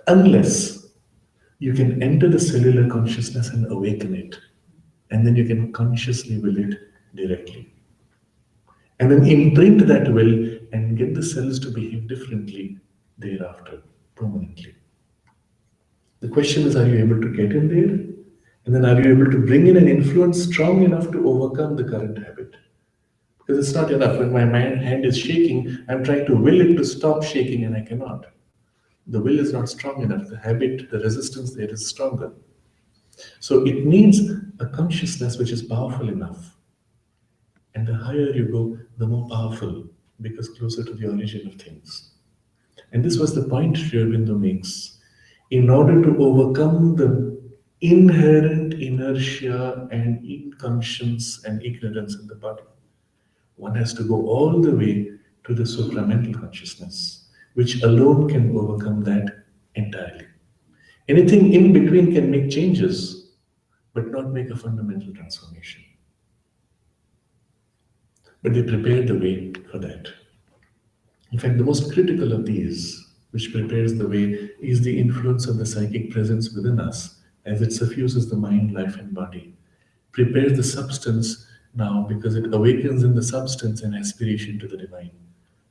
Unless you can enter the cellular consciousness and awaken it, and then you can consciously will it directly. And then imprint that will and get the cells to behave differently thereafter, permanently. The question is, are you able to get in there? And then are you able to bring in an influence strong enough to overcome the current habit? Because it's not enough. When my hand is shaking, I'm trying to will it to stop shaking and I cannot. The will is not strong enough. The habit, the resistance there is stronger. So it needs a consciousness which is powerful enough. And the higher you go, the more powerful, because closer to the origin of things. And this was the point Sri Aurobindo makes. In order to overcome the inherent inertia and inconscience and ignorance in the body, one has to go all the way to the supramental consciousness, which alone can overcome that entirely. Anything in between can make changes, but not make a fundamental transformation. But they prepared the way for that. In fact, the most critical of these, which prepares the way, is the influence of the psychic presence within us as it suffuses the mind, life, and body. Prepares the substance now because it awakens in the substance an aspiration to the divine,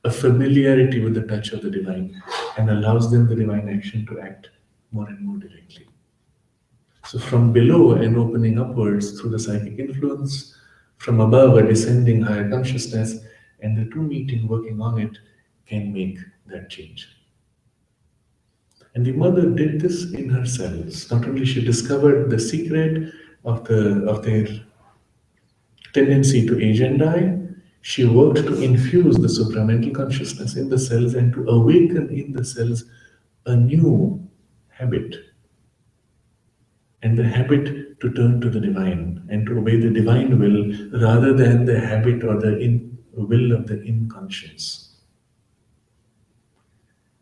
a familiarity with the touch of the divine, and allows then the divine action to act more and more directly. So from below and opening upwards through the psychic influence, from above a descending higher consciousness, and the two meeting working on it can make that change. And the mother did this in her cells. Not only she discovered the secret of their tendency to age and die, she worked to infuse the supramental consciousness in the cells and to awaken in the cells a new habit. And the habit to turn to the divine and to obey the divine will rather than the habit or the will of the inconscience.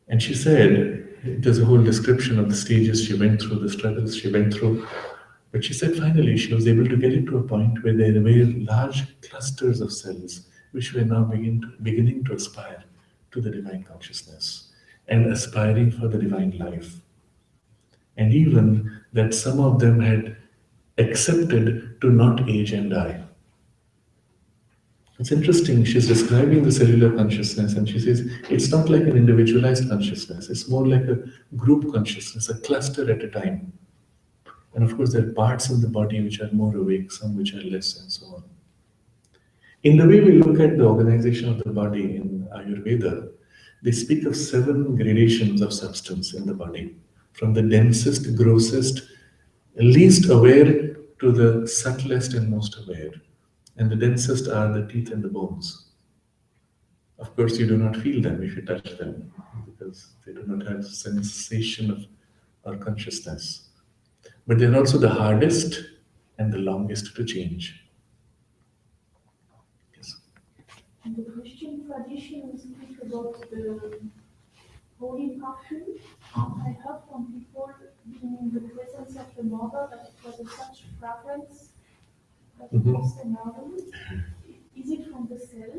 And she said, there's a whole description of the stages she went through, the struggles she went through. But she said finally she was able to get it to a point where there were large clusters of cells which were now beginning to aspire to the divine consciousness. and aspiring for the divine life. And even that some of them had accepted to not age and die. It's interesting, she's describing the cellular consciousness and she says it's not like an individualized consciousness, it's more like a group consciousness, a cluster at a time. And of course, there are parts in the body which are more awake, some which are less, and so on. In the way we look at the organization of the body in Ayurveda, they speak of 7 gradations of substance in the body, from the densest, grossest, least aware to the subtlest and most aware. And the densest are the teeth and the bones. Of course, you do not feel them if you touch them because they do not have sensation of or consciousness. But they're also the hardest and the longest to change. Yes. In the Christian tradition, we speak about the holy perfume. I heard from people being in the presence of the mother that it was a such fragrance that it was enormous. Is it from the cell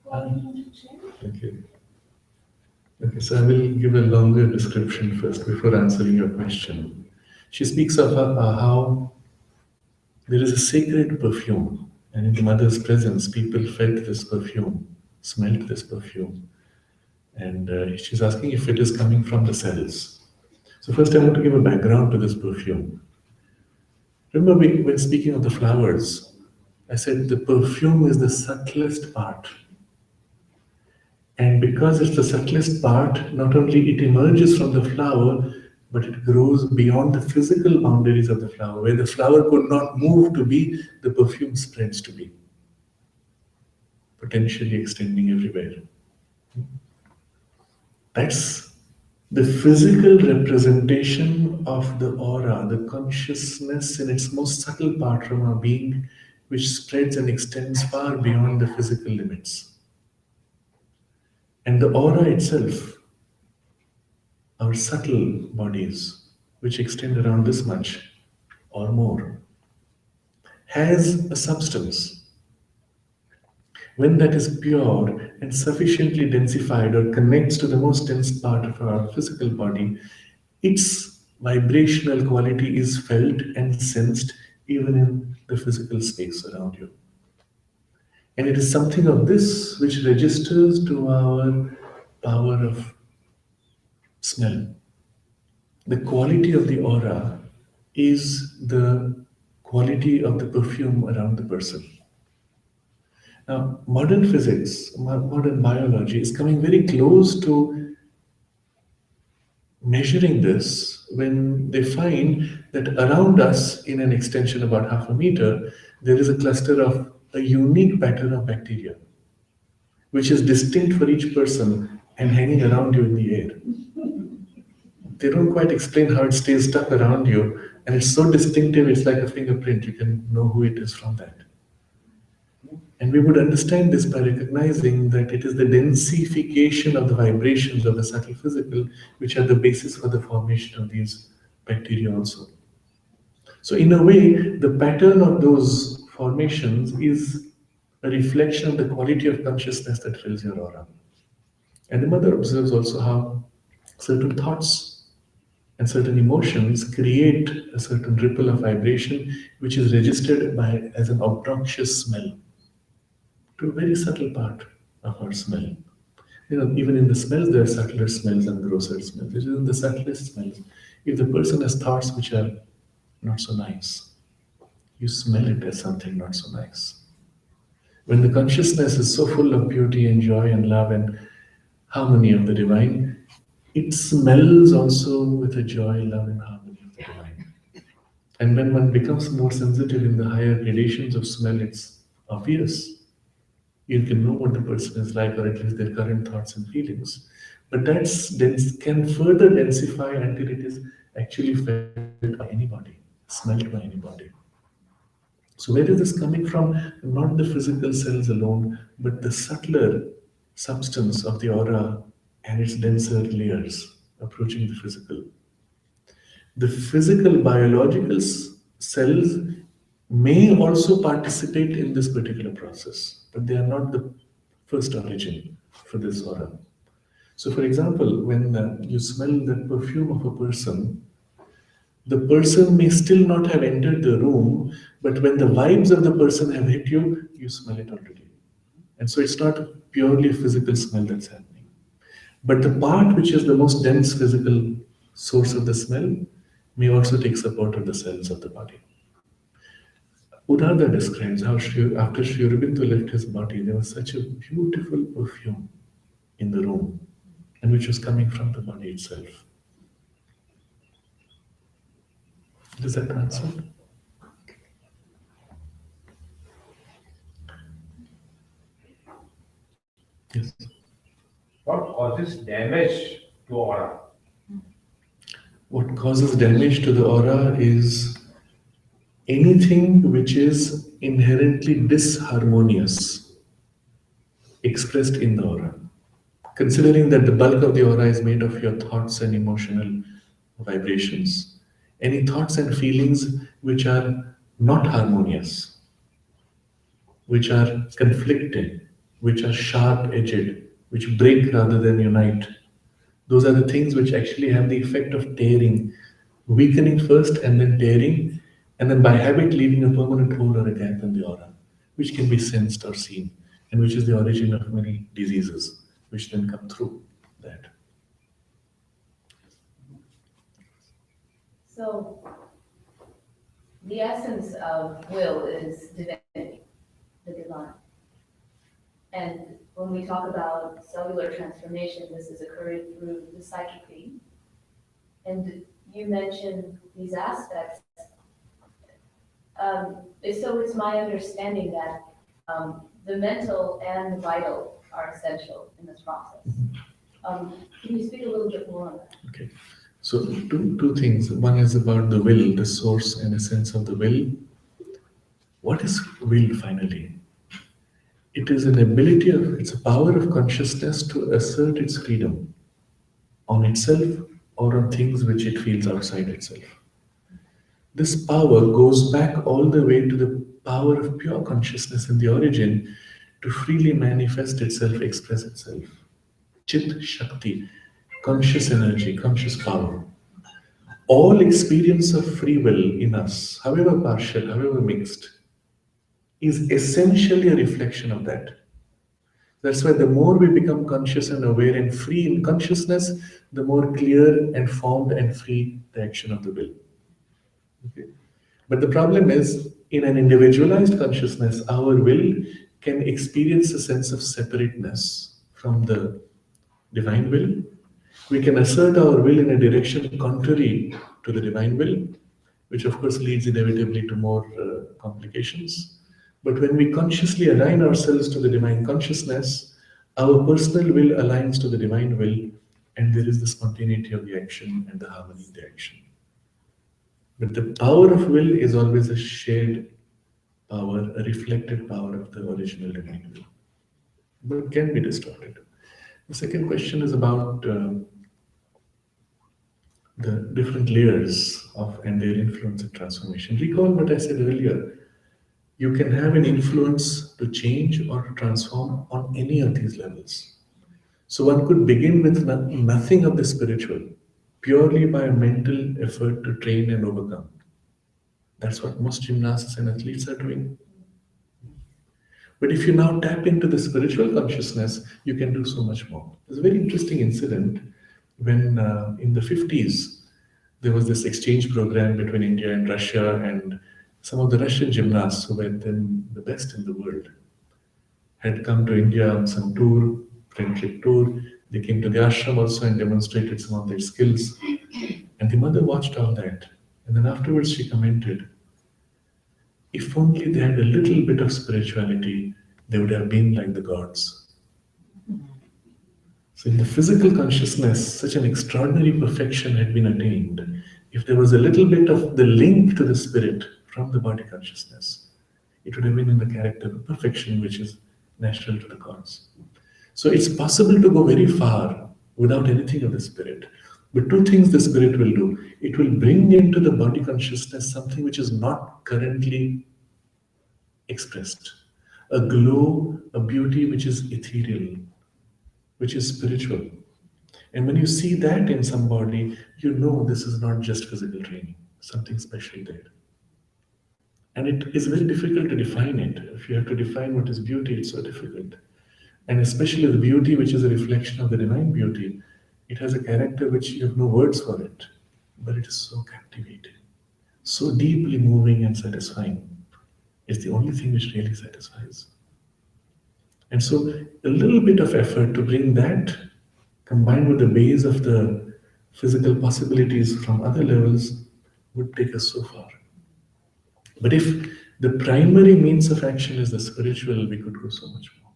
going into change? Okay. Okay, so I will give a longer description first before answering your question. She speaks of how there is a sacred perfume, and in the mother's presence, people felt this perfume, smelt this perfume, and she's asking if it is coming from the cells. So, first, I want to give a background to this perfume. Remember, when speaking of the flowers, I said the perfume is the subtlest part. And because it's the subtlest part, not only it emerges from the flower, but it grows beyond the physical boundaries of the flower. Where the flower could not move to be, the perfume spreads to be, potentially extending everywhere. That's the physical representation of the aura, the consciousness in its most subtle part from our being, which spreads and extends far beyond the physical limits. And the aura itself, our subtle bodies, which extend around this much or more, has a substance. When that is pure and sufficiently densified or connects to the most dense part of our physical body, its vibrational quality is felt and sensed even in the physical space around you. And it is something of this which registers to our power of smell. The quality of the aura is the quality of the perfume around the person. Now, modern physics, modern biology is coming very close to measuring this when they find that around us, in an extension about half a meter, there is a cluster of a unique pattern of bacteria, which is distinct for each person and hanging around you in the air. They don't quite explain how it stays stuck around you, and it's so distinctive, it's like a fingerprint. You can know who it is from that. And we would understand this by recognizing that it is the densification of the vibrations of the subtle physical which are the basis for the formation of these bacteria also. So in a way, the pattern of those formations is a reflection of the quality of consciousness that fills your aura. And the mother observes also how certain thoughts and certain emotions create a certain ripple of vibration which is registered by as an obnoxious smell to a very subtle part of our smell. Even in the smells, there are subtler smells and grosser smells. It is in the subtlest smells. If the person has thoughts which are not so nice, you smell it as something not so nice. When the consciousness is so full of beauty and joy and love and harmony of the divine, it smells also with a joy, love, and harmony of the divine. And when one becomes more sensitive in the higher gradations of smell, it's obvious. You can know what the person is like, or at least their current thoughts and feelings. But that can further densify until it is actually felt by anybody, smelled by anybody. So where is this coming from? Not the physical cells alone, but the subtler substance of the aura and its denser layers approaching the physical. The physical biological cells may also participate in this particular process, but they are not the first origin for this aura. So, for example, when you smell the perfume of a person, the person may still not have entered the room, but when the vibes of the person have hit you, you smell it already. And so it's not purely a physical smell that's happening. But the part which is the most dense physical source of the smell may also take support of the cells of the body. Uddhada describes how after Sri Aurobindo left his body, there was such a beautiful perfume in the room, and which was coming from the body itself. Does that answer? Yes. What causes damage to aura? What causes damage to the aura is anything which is inherently disharmonious expressed in the aura. Considering that the bulk of the aura is made of your thoughts and emotional vibrations, any thoughts and feelings which are not harmonious, which are conflicting, which are sharp edged, which break rather than unite, those are the things which actually have the effect of tearing, weakening first and then tearing, and then by habit leaving a permanent hole or a gap in the aura, which can be sensed or seen, and which is the origin of many diseases, which then come through that. So, the essence of will is divinity, the divine. And when we talk about cellular transformation, this is occurring through the psychic being. And you mentioned these aspects. So it's my understanding that the mental and the vital are essential in this process. Can you speak a little bit more on that? Okay. So two things. One is about the will, the source and essence of the will. What is will finally? It is an ability of, it's a power of consciousness to assert its freedom on itself or on things which it feels outside itself. This power goes back all the way to the power of pure consciousness in the origin to freely manifest itself, express itself. Chit Shakti, conscious energy, conscious power. All experience of free will in us, however partial, however mixed, is essentially a reflection of that. That's why the more we become conscious and aware and free in consciousness, the more clear and formed and free the action of the will. Okay? But the problem is, in an individualized consciousness, our will can experience a sense of separateness from the divine will. We can assert our will in a direction contrary to the divine will, which of course leads inevitably to more complications. But when we consciously align ourselves to the divine consciousness, our personal will aligns to the divine will, and there is the spontaneity of the action and the harmony in the action. But the power of will is always a shared power, a reflected power of the original divine will, but can be distorted. The second question is about the different layers of and their influence and transformation. Recall what I said earlier. You can have an influence to change or to transform on any of these levels. So one could begin with nothing of the spiritual, purely by a mental effort to train and overcome. That's what most gymnasts and athletes are doing. But if you now tap into the spiritual consciousness, you can do so much more. There's a very interesting incident when in the 50s, there was this exchange program between India and Russia, and some of the Russian gymnasts who were then the best in the world had come to India on some tour, friendship tour. They came to the ashram also and demonstrated some of their skills. And the mother watched all that. And then afterwards she commented, if only they had a little bit of spirituality, they would have been like the gods. So in the physical consciousness, such an extraordinary perfection had been attained. If there was a little bit of the link to the spirit from the body consciousness, it would have been in the character of perfection, which is natural to the gods. So it's possible to go very far without anything of the spirit. But two things the spirit will do. It will bring into the body consciousness something which is not currently expressed. A glow, a beauty which is ethereal, which is spiritual. And when you see that in somebody, you know this is not just physical training, something special there. And it is very difficult to define it. If you have to define what is beauty, it's so difficult. And especially the beauty which is a reflection of the divine beauty, it has a character which you have no words for it, but it is so captivating, so deeply moving and satisfying. It's the only thing which really satisfies. And so a little bit of effort to bring that combined with the base of the physical possibilities from other levels would take us so far. But if the primary means of action is the spiritual, we could go so much more.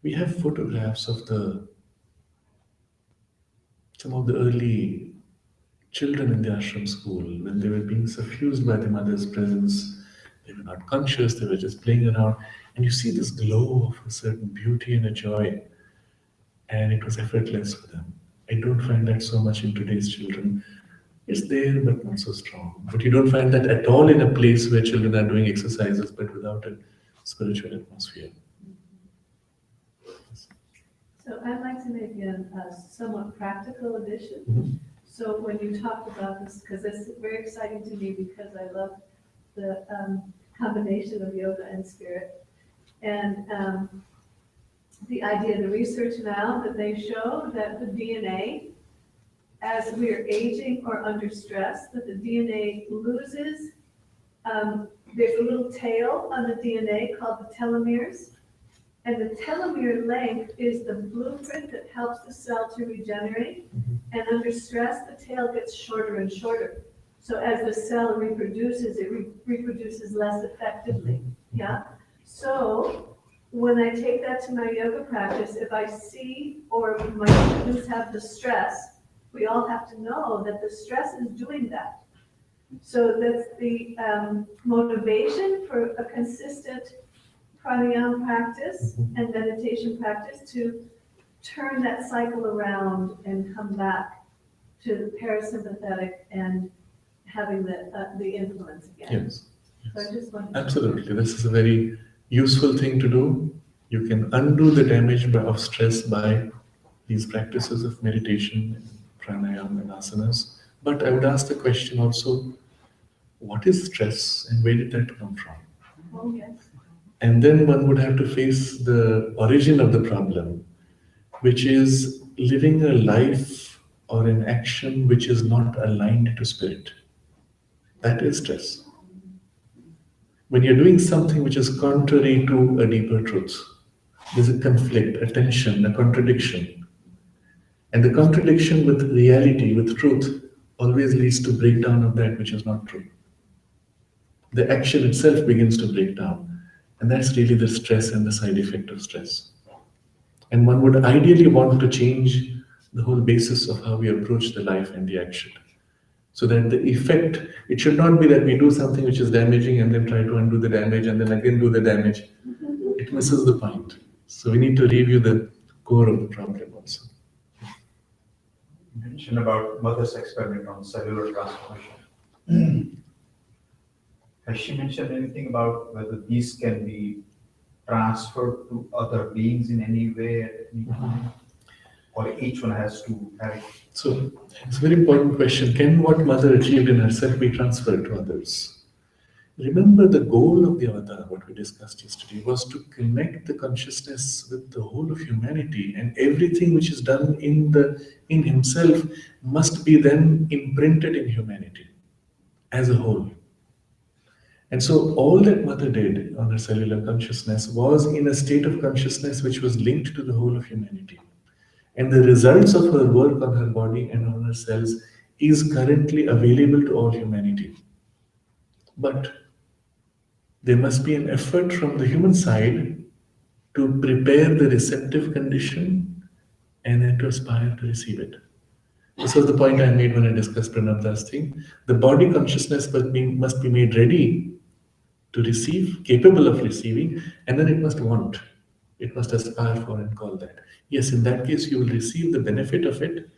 We have photographs of some of the early children in the ashram school when they were being suffused by the mother's presence. They were not conscious, they were just playing around. And you see this glow of a certain beauty and a joy. And it was effortless for them. I don't find that so much in today's children. It's there, but not so strong. But you don't find that at all in a place where children are doing exercises, but without a spiritual atmosphere. So I'd like to make a somewhat practical addition. Mhm. So when you talked about this, because it's very exciting to me because I love the combination of yoga and spirit. And the idea, the research now that they show that the DNA, as we are aging or under stress, that the DNA loses, there's a little tail on the DNA called the telomeres. And the telomere length is the blueprint that helps the cell to regenerate. And under stress, the tail gets shorter and shorter. So as the cell reproduces, it reproduces less effectively. Yeah. So when I take that to my yoga practice, if I see or my students have the stress, we all have to know that the stress is doing that. So that's the motivation for a consistent pranayama practice and meditation practice to turn that cycle around and come back to the parasympathetic and having the influence again. Yes. So I just wanted Absolutely. This is a very useful thing to do. You can undo the damage of stress by these practices of meditation, pranayama, and asanas. But I would ask the question also, what is stress and where did that come from? Oh, yes. And then one would have to face the origin of the problem, which is living a life or an action which is not aligned to spirit. That is stress. When you're doing something which is contrary to a deeper truth, there's a conflict, a tension, a contradiction. And the contradiction with reality, with truth, always leads to breakdown of that which is not true. The action itself begins to break down. And that's really the stress and the side effect of stress. And one would ideally want to change the whole basis of how we approach the life and the action. So that the effect, it should not be that we do something which is damaging and then try to undo the damage and then again do the damage. It misses the point. So we need to review the core of the problem also. You mentioned about mother's experiment on cellular transformation. Has she mentioned anything about whether these can be transferred to other beings in any way at any time? Or each one has to have it? So it's a very important question. Can what mother achieved in herself be transferred to others? Remember the goal of the avatar, what we discussed yesterday, was to connect the consciousness with the whole of humanity, and everything which is done in himself must be then imprinted in humanity as a whole. And so all that mother did on her cellular consciousness was in a state of consciousness which was linked to the whole of humanity. And the results of her work on her body and on her cells is currently available to all humanity. But there must be an effort from the human side to prepare the receptive condition and then to aspire to receive it. This was the point I made when I discussed Pranabda's thing. The body consciousness must be made ready to receive, capable of receiving, and then it must want. It must aspire for and call that. Yes, in that case, you will receive the benefit of it.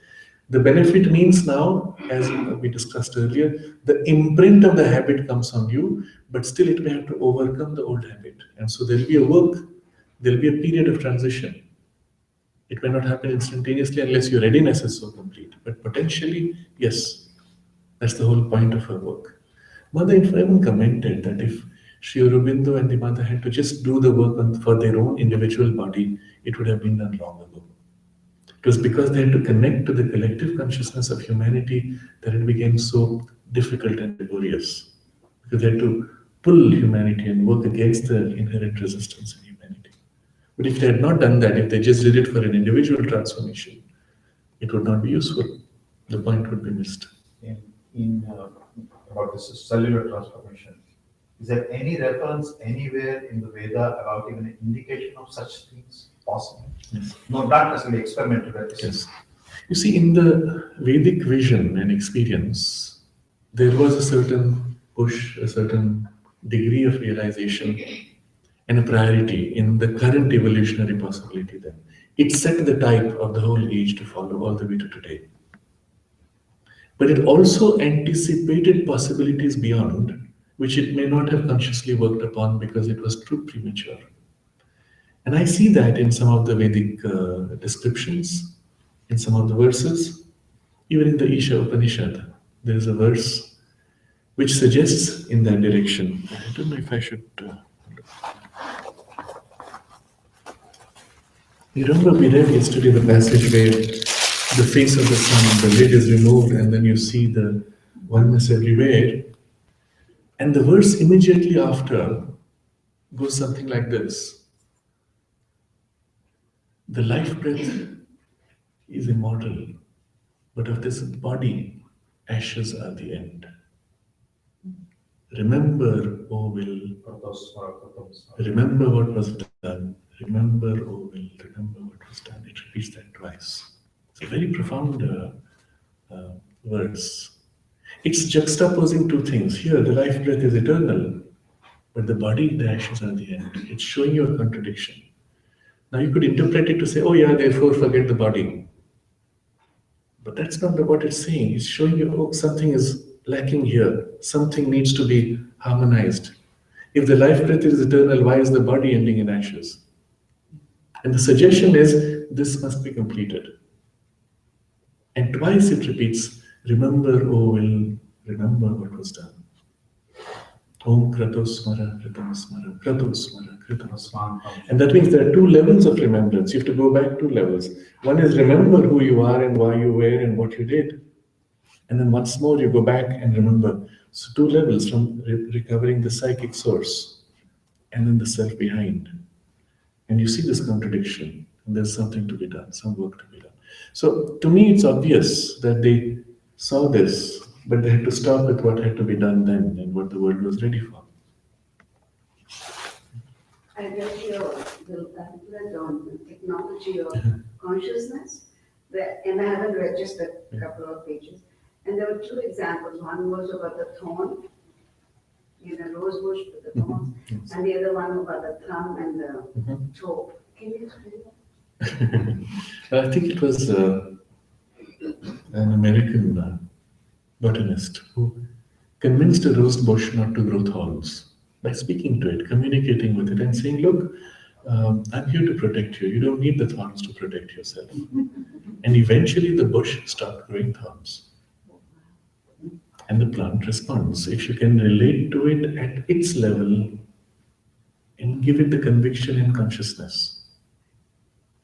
The benefit means now, as we discussed earlier, the imprint of the habit comes on you, but still it may have to overcome the old habit. And so there will be a work, there will be a period of transition. It may not happen instantaneously unless your readiness is so complete. But potentially, yes, that's the whole point of her work. Mother even commented that if Sri Aurobindo and the mother had to just do the work for their own individual body, it would have been done long ago. It was because they had to connect to the collective consciousness of humanity that it became so difficult and laborious. Because they had to pull humanity and work against the inherent resistance in humanity. But if they had not done that, if they just did it for an individual transformation, it would not be useful. The point would be missed. In about this cellular transformation, is there any reference anywhere in the Veda about even an indication of such things possible? Yes. No, not necessarily experimental. Yes. You see, in the Vedic vision and experience, there was a certain push, a certain degree of realization, and a priority in the current evolutionary possibility then. It set the type of the whole age to follow all the way to today. But it also anticipated possibilities beyond, which it may not have consciously worked upon because it was too premature. And I see that in some of the Vedic descriptions, in some of the verses, even in the Isha Upanishad, there is a verse which suggests in that direction. I don't know if I should. You remember we read yesterday the passage where the face of the sun, the lid is removed, and then you see the oneness everywhere. And the verse immediately after goes something like this: the life breath is immortal, but of this body, ashes are the end. Remember, O will, remember what was done. Remember, O will, remember what was done. It repeats that twice. It's a very profound verse. It's juxtaposing two things. Here, the life breath is eternal, but the body, the ashes are the end. It's showing you a contradiction. Now you could interpret it to say, oh yeah, therefore forget the body. But that's not what it's saying. It's showing you, oh, something is lacking here. Something needs to be harmonized. If the life breath is eternal, why is the body ending in ashes? And the suggestion is, this must be completed. And twice it repeats, remember, O will, remember what was done. Om Kratosmara, Kritamsmara, Kratosmara, Kritamsmara. And that means there are two levels of remembrance. You have to go back two levels. One is remember who you are and why you were and what you did. And then once more you go back and remember. So two levels, from recovering the psychic source and then the self behind. And you see this contradiction, and there's something to be done, some work to be done. So to me, it's obvious that they saw this, but they had to stop with what had to be done then and what the world was ready for. I read your little pamphlet on the technology of consciousness, and I haven't read just a couple of pages. And there were two examples. One was about the thorn, in a rose bush with the thorns, and the other one about the thumb and the toe. Can you explain that? I think it was an American botanist who convinced a rose bush not to grow thorns by speaking to it, communicating with it, and saying, look, I'm here to protect you. You don't need the thorns to protect yourself. And eventually the bush stopped growing thorns. And the plant responds. If you can relate to it at its level and give it the conviction and consciousness,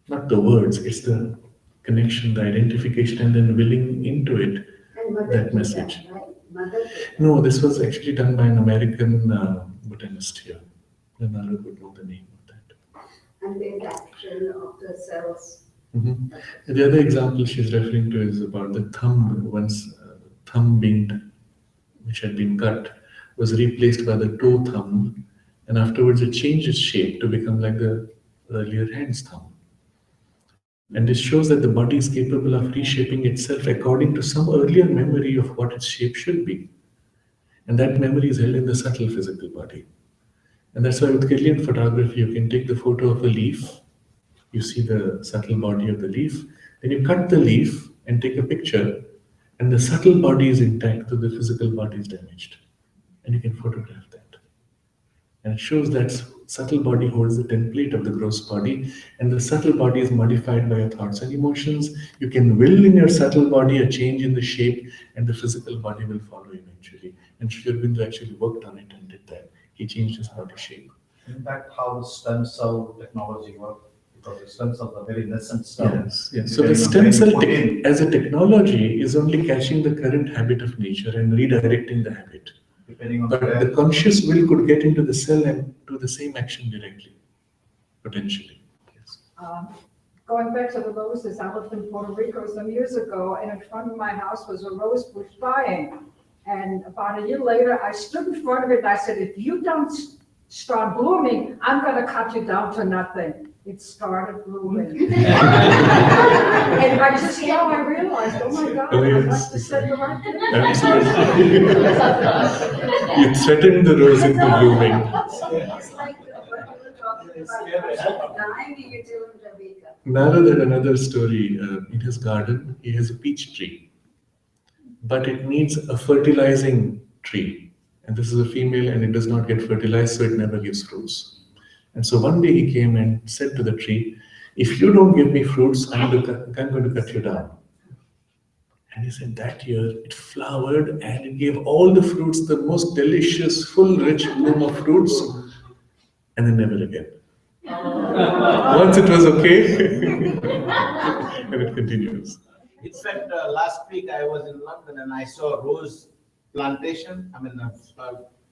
not the words, it's the connection, the identification, and then willing into it, And mother that did message. that, right? Mother did that. No, this was actually done by an American botanist here. Leonardo would know the name of that. And the action of the cells. Mhm. And the other example she's referring to is about the thumb. Once thumb which had been cut, was replaced by the toe thumb, and afterwards it changed its shape to become like the earlier hand's thumb. And this shows that the body is capable of reshaping itself according to some earlier memory of what its shape should be. And that memory is held in the subtle physical body. And that's why with Kirlian photography, you can take the photo of a leaf, you see the subtle body of the leaf, then you cut the leaf and take a picture, and the subtle body is intact, so the physical body is damaged. And you can photograph that. And it shows that subtle body holds the template of the gross body, and the subtle body is modified by your thoughts and emotions. You can will in your subtle body a change in the shape, and the physical body will follow eventually. And Sri Aurobindo actually worked on it and did that. He changed his body shape. In fact, how stem cell technology works, because the stem cells are very nascent cells. Yes. So the stem cell as a technology is only catching the current habit of nature and redirecting the habit. Depending on But where, the conscious will could get into the cell and do the same action directly, potentially. Yes. Going back to the roses, I lived in Puerto Rico some years ago, and in front of my house was a rose bush dying. And about a year later, I stood in front of it and I said, if you don't start blooming, I'm gonna cut you down to nothing. It started blooming. And I just now I realized, oh my God, I must have said the right thing. Absolutely. You threatened the rose into blooming. It's like what we were talking about, dying in Italy and Jamaica. Narad had another story. In his garden, he has a peach tree, but it needs a fertilizing tree. And this is a female, and it does not get fertilized, so it never gives fruits. And so one day he came and said to the tree, if you don't give me fruits, I'm going to cut you down. And he said that year it flowered and it gave all the fruits, the most delicious, full, rich bloom of fruits, and then never again. Once it was okay, and it continues. In fact, last week I was in London and I saw a rose plantation,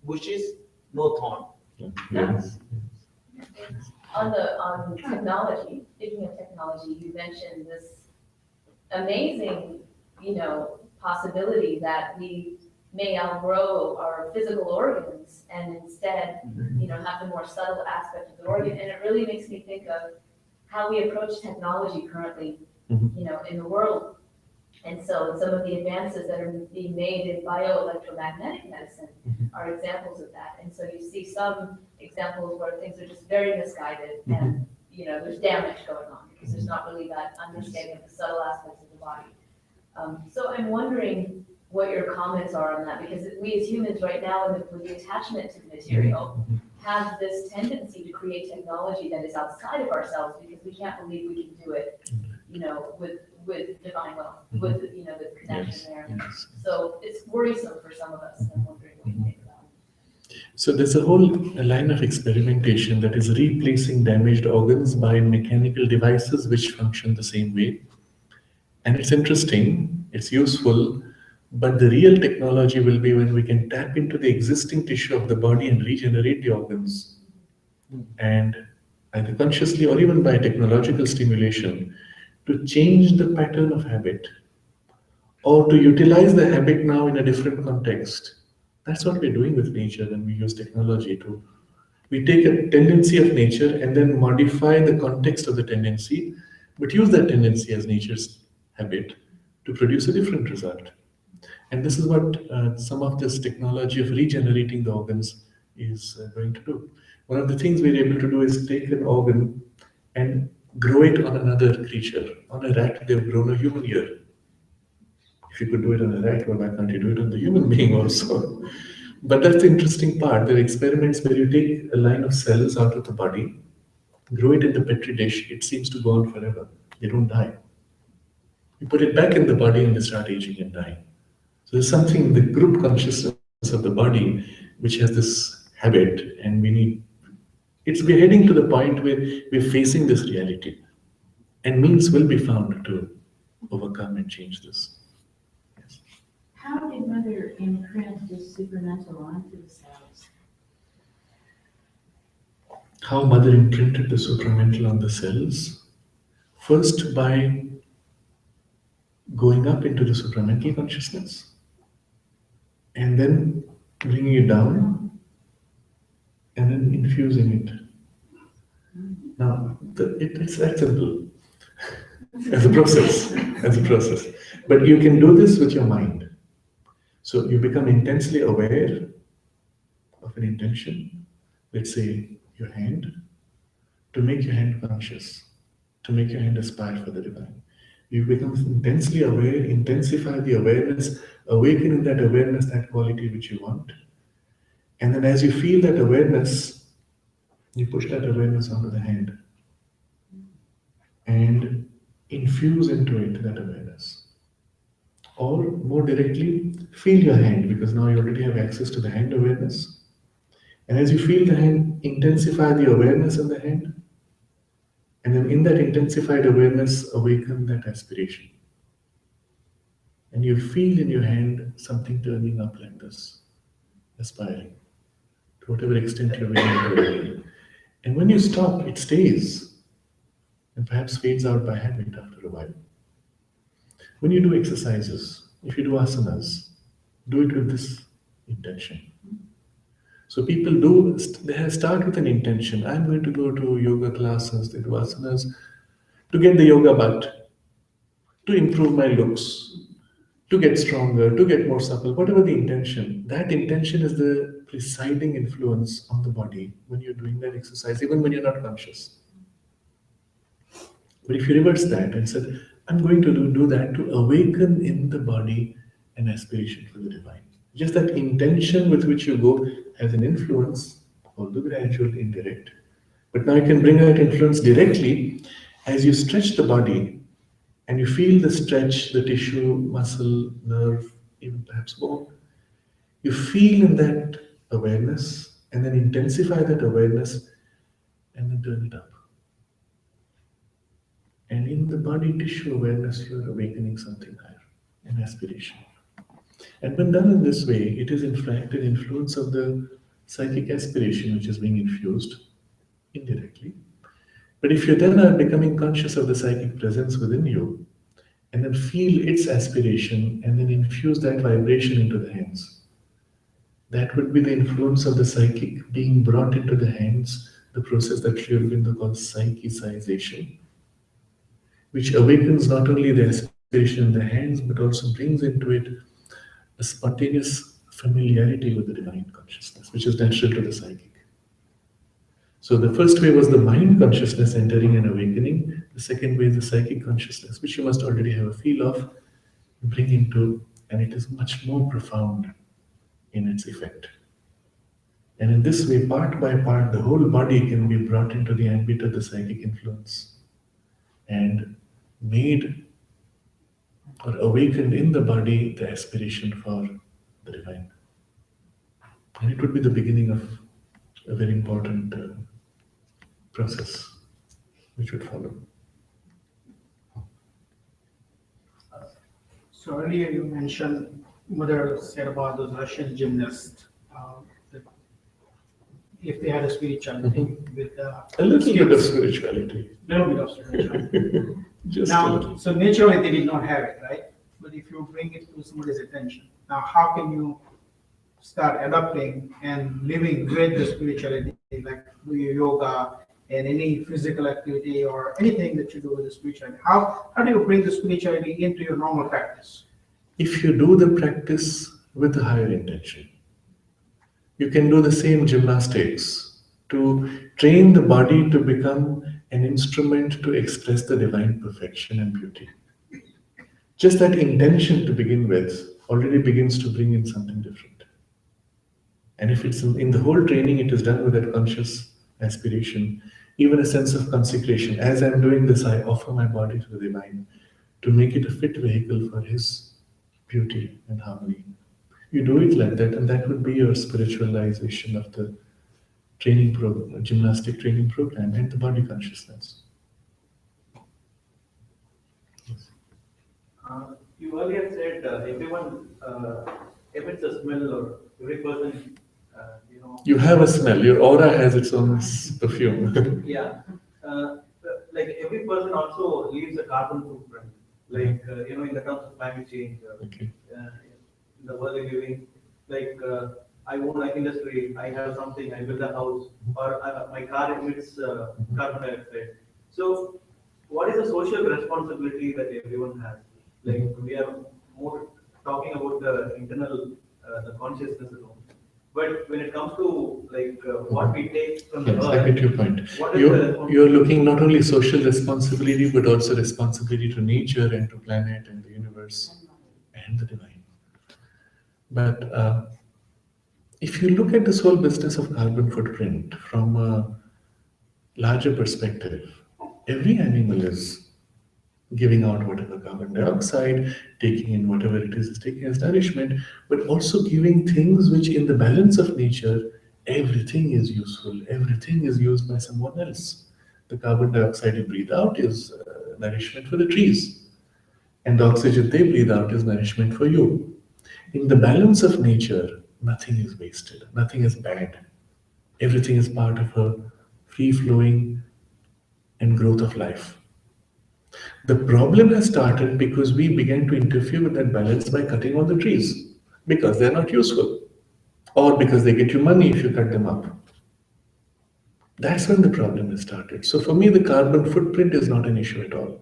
bushes, no thorn. Yes. On technology, speaking of technology, you mentioned this amazing, possibility that we may outgrow our physical organs and instead, have the more subtle aspect of the organ. And it really makes me think of how we approach technology currently, in the world. And so some of the advances that are being made in bioelectromagnetic medicine are examples of that. And so you see some examples where things are just very misguided and, there's damage going on because there's not really that understanding of the subtle aspects of the body. So I'm wondering what your comments are on that, because we as humans right now, with the attachment to the material, have this tendency to create technology that is outside of ourselves because we can't believe we can do it, with divine will, with, the connection there. Yes. So it's worrisome for some of us, and I'm wondering what you think about it. So there's a whole line of experimentation that is replacing damaged organs by mechanical devices which function the same way. And it's interesting, it's useful, but the real technology will be when we can tap into the existing tissue of the body and regenerate the organs. And either consciously or even by technological stimulation, to change the pattern of habit or to utilize the habit now in a different context. That's what we're doing with nature when we use technology to. We take a tendency of nature and then modify the context of the tendency, but use that tendency as nature's habit to produce a different result. And this is what some of this technology of regenerating the organs is going to do. One of the things we're able to do is take an organ and grow it on another creature. On a rat, they've grown a human ear. If you could do it on a rat, well, why can't you do it on the human being also? But that's the interesting part. There are experiments where you take a line of cells out of the body, grow it in the petri dish, it seems to go on forever. They don't die. You put it back in the body and they start aging and dying. So there's something in the group consciousness of the body which has this habit, and we're heading to the point where we're facing this reality, and means will be found to overcome and change this. Yes. How did Mother imprint the supramental onto the cells? How Mother imprinted the supramental on the cells? First, by going up into the supramental consciousness and then bringing it down and then infusing it. Now, it's that simple as a process. But you can do this with your mind. So you become intensely aware of an intention, let's say your hand, to make your hand conscious, to make your hand aspire for the divine. You become intensely aware, intensify the awareness, awaken in that awareness that quality which you want. And then as you feel that awareness, You push that awareness onto the hand and infuse into it that awareness. Or more directly, feel your hand because now you already have access to the hand awareness. And as you feel the hand, intensify the awareness of the hand. And then in that intensified awareness, awaken that aspiration. And you'll feel in your hand something turning up like this, aspiring to whatever extent you're willing to awaken. And when you stop, it stays and perhaps fades out by habit after a while. When you do exercises, if you do asanas, do it with this intention. So people they start with an intention. I'm going to go to yoga classes, they do asanas to get the yoga butt, to improve my looks, to get stronger, to get more supple, whatever the intention. That intention is the presiding influence on the body when you're doing that exercise, even when you're not conscious. But if you reverse that and said, I'm going to do that to awaken in the body an aspiration for the divine. Just that intention with which you go has an influence, although gradual, indirect. But now you can bring that influence directly as you stretch the body and you feel the stretch, the tissue, muscle, nerve, even perhaps bone. You feel in that awareness and then intensify that awareness and then turn it up. And in the body tissue awareness, you are awakening something higher, an aspiration. And when done in this way, it is in fact an influence of the psychic aspiration which is being infused indirectly. But if you then are becoming conscious of the psychic presence within you, and then feel its aspiration, and then infuse that vibration into the hands, that would be the influence of the psychic being brought into the hands, the process that Sri Aurobindo calls psychicization, which awakens not only the aspiration in the hands, but also brings into it a spontaneous familiarity with the divine consciousness, which is natural to the psychic. So the first way was the mind consciousness entering and awakening. The second way is the psychic consciousness, which you must already have a feel of, bring into, and it is much more profound in its effect. And in this way, part by part, the whole body can be brought into the ambit of the psychic influence and made or awakened in the body the aspiration for the divine. And it would be the beginning of a very important process which would follow. So earlier you mentioned, Mother said about those Russian gymnasts, that if they had a spirituality with A little bit of spirituality. little bit of spirituality. Just a Now, little. so naturally they did not have it, right? But if you bring it to somebody's attention, now how can you start adapting and living with the spirituality, like do your yoga and any physical activity or anything that you do with the spirituality? How do you bring the spirituality into your normal practice? If you do the practice with a higher intention, you can do the same gymnastics to train the body to become an instrument to express the divine perfection and beauty. Just that intention to begin with already begins to bring in something different. And if it's in the whole training, it is done with that conscious aspiration, even a sense of consecration. As I'm doing this, I offer my body to the divine to make it a fit vehicle for his beauty and harmony. You do it like that, and that would be your spiritualization of the training program, gymnastic training program, and the body consciousness. Yes. You earlier said everyone emits a smell, or every person, You have a smell. Your aura has its own perfume. Yeah. Like every person also leaves a carbon footprint, like, in the terms of climate change, Okay. in the world we're living, like, I own an industry, I have something, I build a house, or my car emits carbon dioxide. So, what is the social responsibility that everyone has? Like, we are more talking about the internal, the consciousness alone. But when it comes to like what we take from the Yes, I earth, get your point. what is the You're responsibility? looking not only social responsibility, but also responsibility to nature and to planet and the universe and the divine. But if you look at this whole business of carbon footprint from a larger perspective, every animal is giving out whatever carbon dioxide, taking in whatever it is taking as nourishment, but also giving things which, in the balance of nature, everything is useful, everything is used by someone else. The carbon dioxide you breathe out is nourishment for the trees, and the oxygen they breathe out is nourishment for you. In the balance of nature, nothing is wasted, nothing is bad. Everything is part of a free flowing and growth of life. The problem has started because we began to interfere with that balance by cutting all the trees because they're not useful or because they get you money if you cut them up. That's when the problem has started. So for me, the carbon footprint is not an issue at all.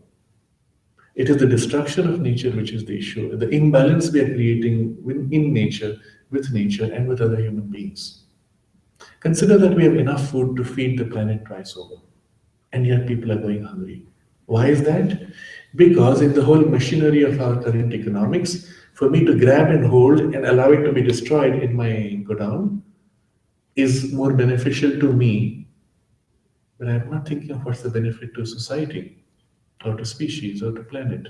It is the destruction of nature which is the issue, the imbalance we are creating in nature, with nature, and with other human beings. Consider that we have enough food to feed the planet twice over, and yet people are going hungry. Why is that? Because in the whole machinery of our current economics, for me to grab and hold and allow it to be destroyed in my godown is more beneficial to me, but I'm not thinking of what's the benefit to society or to species or to planet.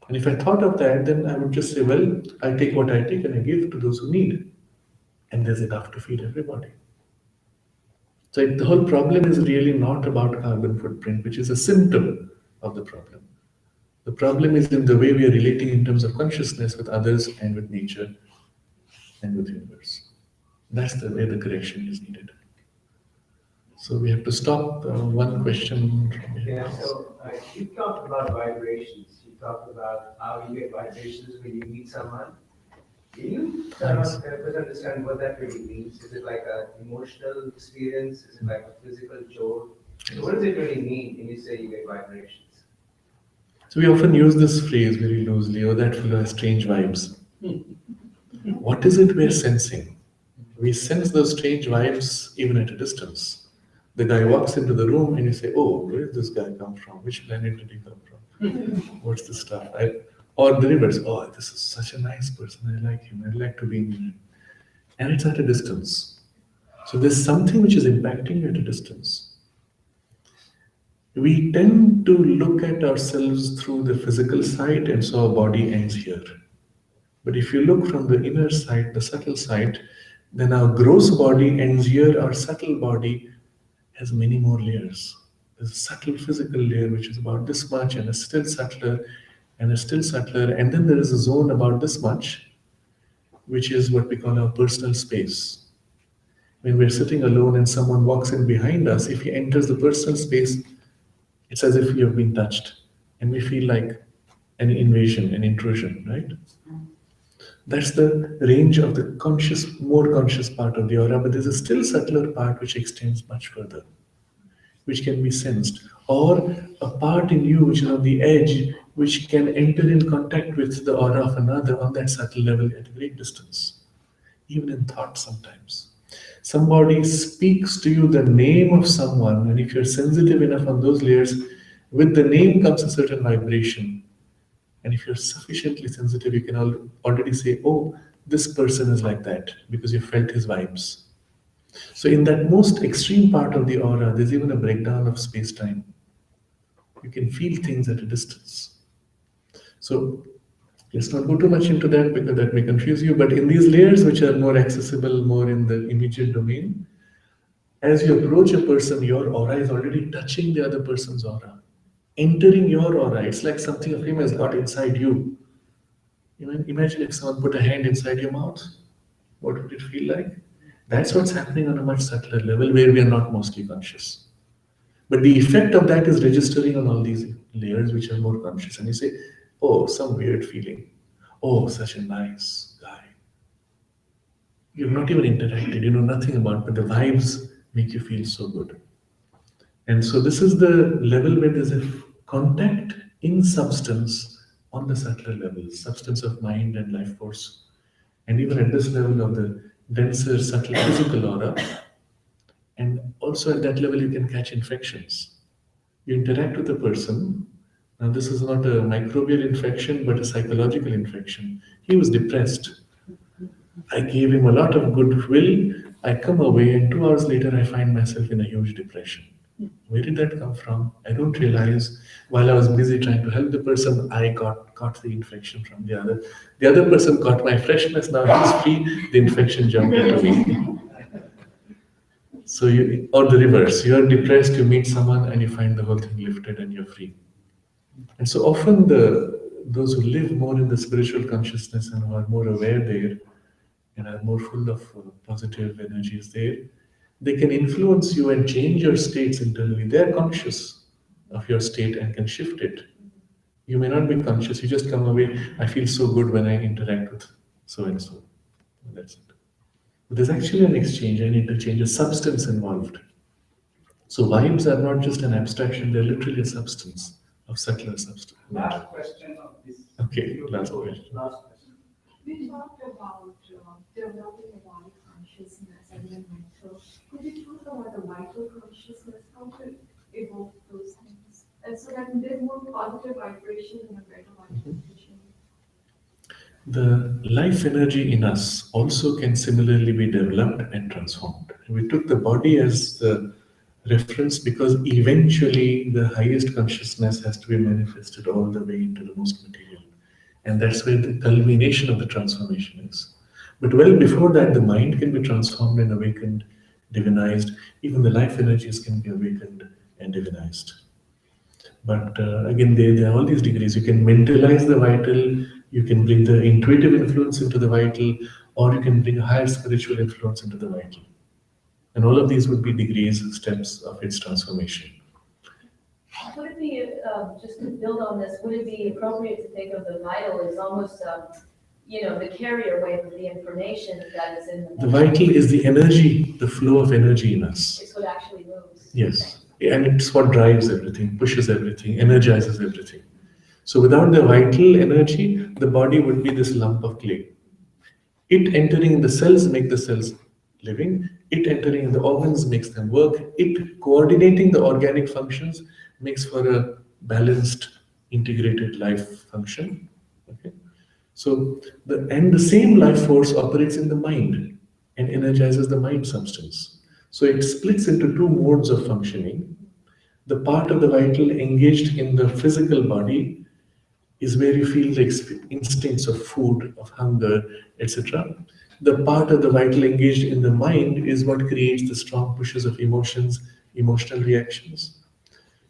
And if I thought of that, then I would just say, well, I take what I take and I give to those who need. And there's enough to feed everybody. So the whole problem is really not about carbon footprint, which is a symptom of the problem. The problem is in the way we are relating in terms of consciousness with others and with nature and with the universe. That's the way the correction is needed. So we have to stop one question. Yeah, so you talked about vibrations. You talked about how you get vibrations when you meet someone. Can you help us understand what that really means? Is it like an emotional experience? Is it like a physical jolt? So what does it really mean when you say you get vibrations? So we often use this phrase very loosely, oh, that fellow has strange vibes. What is it we're sensing? We sense those strange vibes even at a distance. The guy walks into the room and you say, oh, where did this guy come from? Which planet did he come from? What's this stuff? Or the reverse, oh, this is such a nice person. I like him. I'd like to be near him. And it's at a distance. So there's something which is impacting you at a distance. We tend to look at ourselves through the physical side, and so our body ends here. But if you look from the inner side, the subtle side, then our gross body ends here, our subtle body has many more layers. There's a subtle physical layer which is about this much, and a still subtler, and a still subtler, and then there is a zone about this much, which is what we call our personal space. When we're sitting alone and someone walks in behind us, if he enters the personal space, it's as if we have been touched, and we feel like an invasion, an intrusion, right? That's the range of the conscious, more conscious part of the aura, but there's a still subtler part which extends much further, which can be sensed, or a part in you which is on the edge, which can enter in contact with the aura of another on that subtle level at a great distance, even in thought sometimes. Somebody speaks to you the name of someone, and if you're sensitive enough on those layers, with the name comes a certain vibration. And if you're sufficiently sensitive, you can already say, oh, this person is like that, because you felt his vibes. So in that most extreme part of the aura, there's even a breakdown of space-time. You can feel things at a distance. So let's not go too much into that because that may confuse you. But in these layers, which are more accessible, more in the immediate domain, as you approach a person, your aura is already touching the other person's aura, entering your aura. It's like something of him has got inside you. Imagine if someone put a hand inside your mouth. What would it feel like? That's what's happening on a much subtler level where we are not mostly conscious. But the effect of that is registering on all these layers which are more conscious. And you say, oh, some weird feeling. Oh, such a nice guy. You've not even interacted, you know nothing about, but the vibes make you feel so good. And so this is the level where there's a contact in substance on the subtler level, substance of mind and life force. And even at this level of the denser, subtle physical aura, and also at that level you can catch infections. You interact with a person. Now this is not a microbial infection, but a psychological infection. He was depressed. I gave him a lot of goodwill. I come away and 2 hours later I find myself in a huge depression. Where did that come from? I don't realize. While I was busy trying to help the person, I got the infection from the other. The other person got my freshness. Now he's free. The infection jumped into me. So you, or the reverse. You are depressed. You meet someone and you find the whole thing lifted and you're free. And so often those who live more in the spiritual consciousness and who are more aware there and are more full of positive energies there, they can influence you and change your states internally. They are conscious of your state and can shift it. You may not be conscious, you just come away, I feel so good when I interact with so and so. That's it. But there's actually an exchange, an interchange, a substance involved. So vibes are not just an abstraction, they're literally a substance of subtler substance. Last question of this. Okay, last question. Last question. We talked about developing a body consciousness and then mental. Could you talk about the vital consciousness, how to evolve those things? And so that there's more positive vibration and a better vibration. The life energy in us also can similarly be developed and transformed. We took the body as the reference because eventually the highest consciousness has to be manifested all the way into the most material. And that's where the culmination of the transformation is. But well before that, the mind can be transformed and awakened, divinized. Even the life energies can be awakened and divinized. But again, there are all these degrees. You can mentalize the vital, you can bring the intuitive influence into the vital, or you can bring a higher spiritual influence into the vital. And all of these would be degrees, steps of its transformation. Would it be, just to build on this, would it be appropriate to think of the vital as almost, the carrier wave of the information that is in The vital is the energy, the flow of energy in us. It's what actually moves. Yes. And it's what drives everything, pushes everything, energizes everything. So without the vital energy, the body would be this lump of clay. It entering in the cells makes the cells living. It entering in the organs makes them work. It coordinating the organic functions makes for a balanced, integrated life function. Okay. So the same life force operates in the mind and energizes the mind substance. So it splits into two modes of functioning. The part of the vital engaged in the physical body is where you feel the instincts of food, of hunger, etc. The part of the vital engaged in the mind is what creates the strong pushes of emotions, emotional reactions.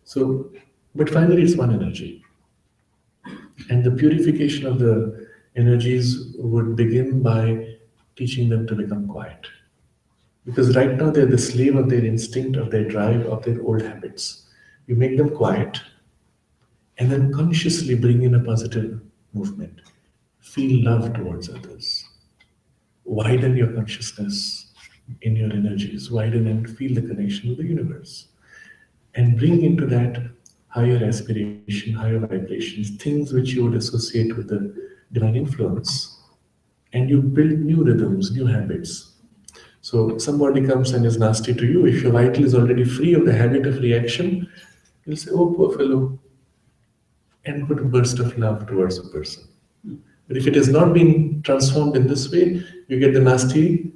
So, but finally it's one energy. And the purification of the energies would begin by teaching them to become quiet. Because right now they're the slave of their instinct, of their drive, of their old habits. You make them quiet and then consciously bring in a positive movement. Feel love towards others. Widen your consciousness in your energies. Widen and feel the connection with the universe. And bring into that higher aspiration, higher vibrations, things which you would associate with the divine influence. And you build new rhythms, new habits. So somebody comes and is nasty to you. If your vital is already free of the habit of reaction, you'll say, oh, poor fellow, and put a burst of love towards the person. But if it has not been transformed in this way, you get the nasty,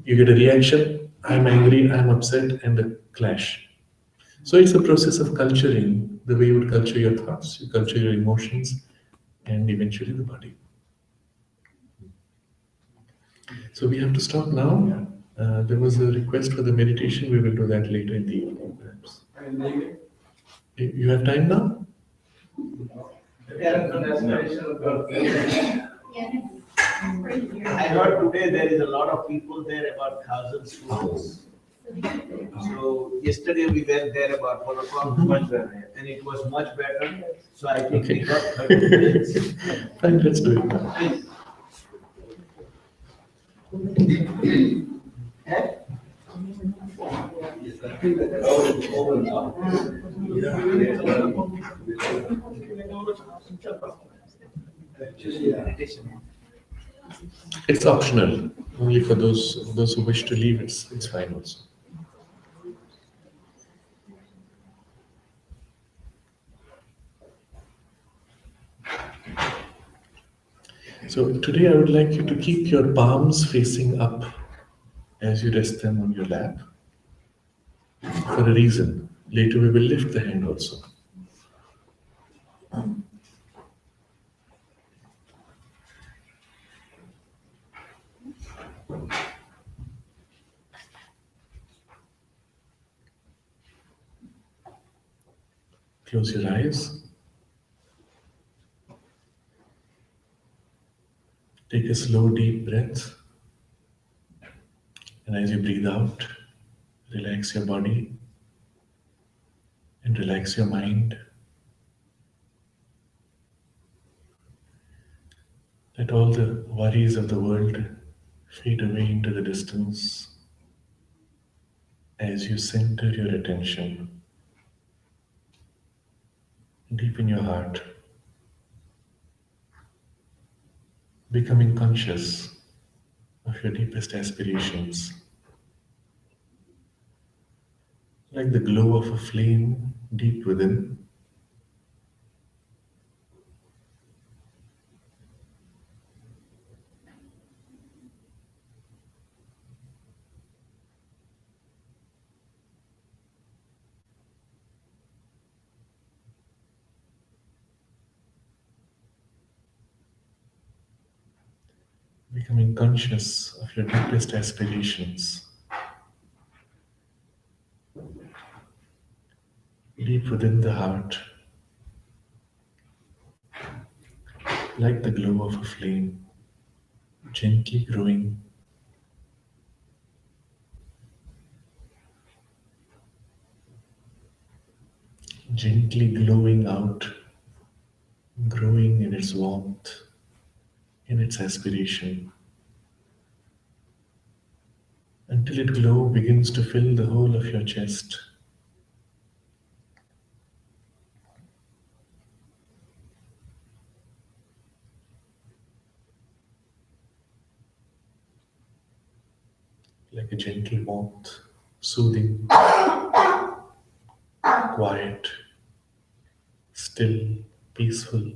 you get a reaction, I'm angry, I'm upset, and a clash. So it's a process of culturing, the way you would culture your thoughts, you culture your emotions, and eventually the body. So we have to stop now. There was a request for the meditation. We will do that later in the evening, perhaps. You have time now? I heard today there is a lot of people there, about 1,000 students. So yesterday we went there about 1 o'clock, and it was much better. So I think we got 30 minutes. Fine, let's do it now. It's optional, only for those who wish to leave. It's fine also. So today I would like you to keep your palms facing up as you rest them on your lap, for a reason. Later we will lift the hand also. Close your eyes. Take a slow, deep breath. And as you breathe out, relax your body and relax your mind. Let all the worries of the world fade away into the distance as you center your attention deep in your heart, becoming conscious of your deepest aspirations, like the glow of a flame deep within. Becoming conscious of your deepest aspirations, deep within the heart, like the glow of a flame, gently growing, gently glowing out, growing in its warmth, in its aspiration, until its glow begins to fill the whole of your chest. Like a gentle warmth, soothing, quiet, still, peaceful.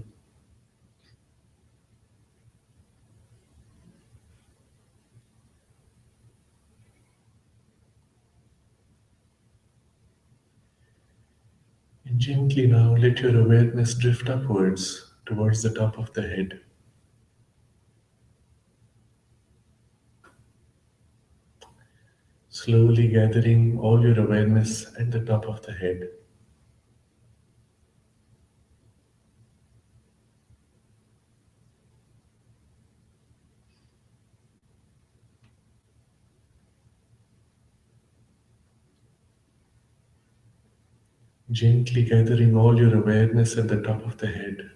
And gently now let your awareness drift upwards towards the top of the head. Slowly gathering all your awareness at the top of the head. Gently gathering all your awareness at the top of the head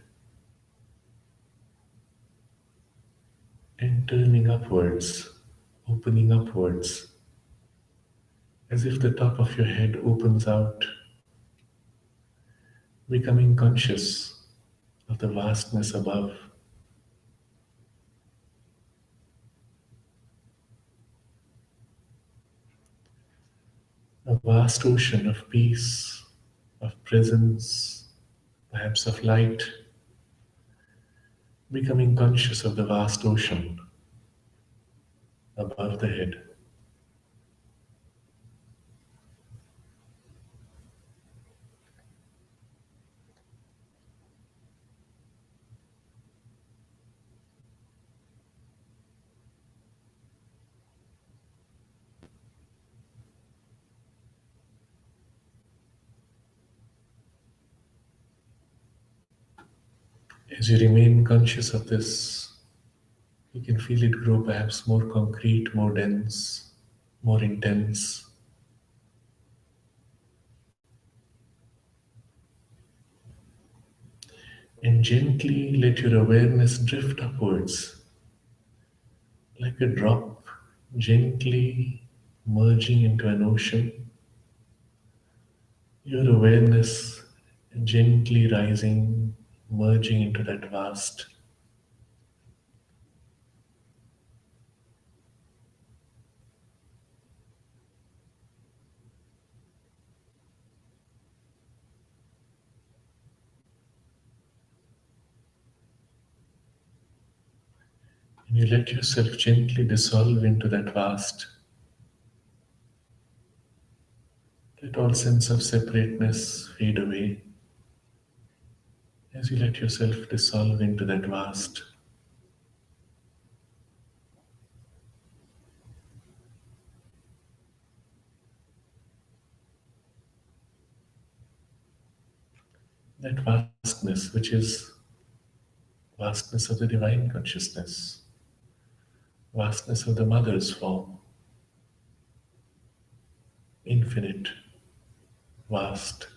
and turning upwards, opening upwards, as if the top of your head opens out, becoming conscious of the vastness above. A vast ocean of peace, of presence, perhaps of light, becoming conscious of the vast ocean above the head. As you remain conscious of this, you can feel it grow perhaps more concrete, more dense, more intense. And gently let your awareness drift upwards, like a drop, gently merging into an ocean. Your awareness gently rising, merging into that vast. And you let yourself gently dissolve into that vast, Let all sense of separateness fade away as you let yourself dissolve into that vastness which is vastness of the divine consciousness, vastness of the mother's form, infinite, vast.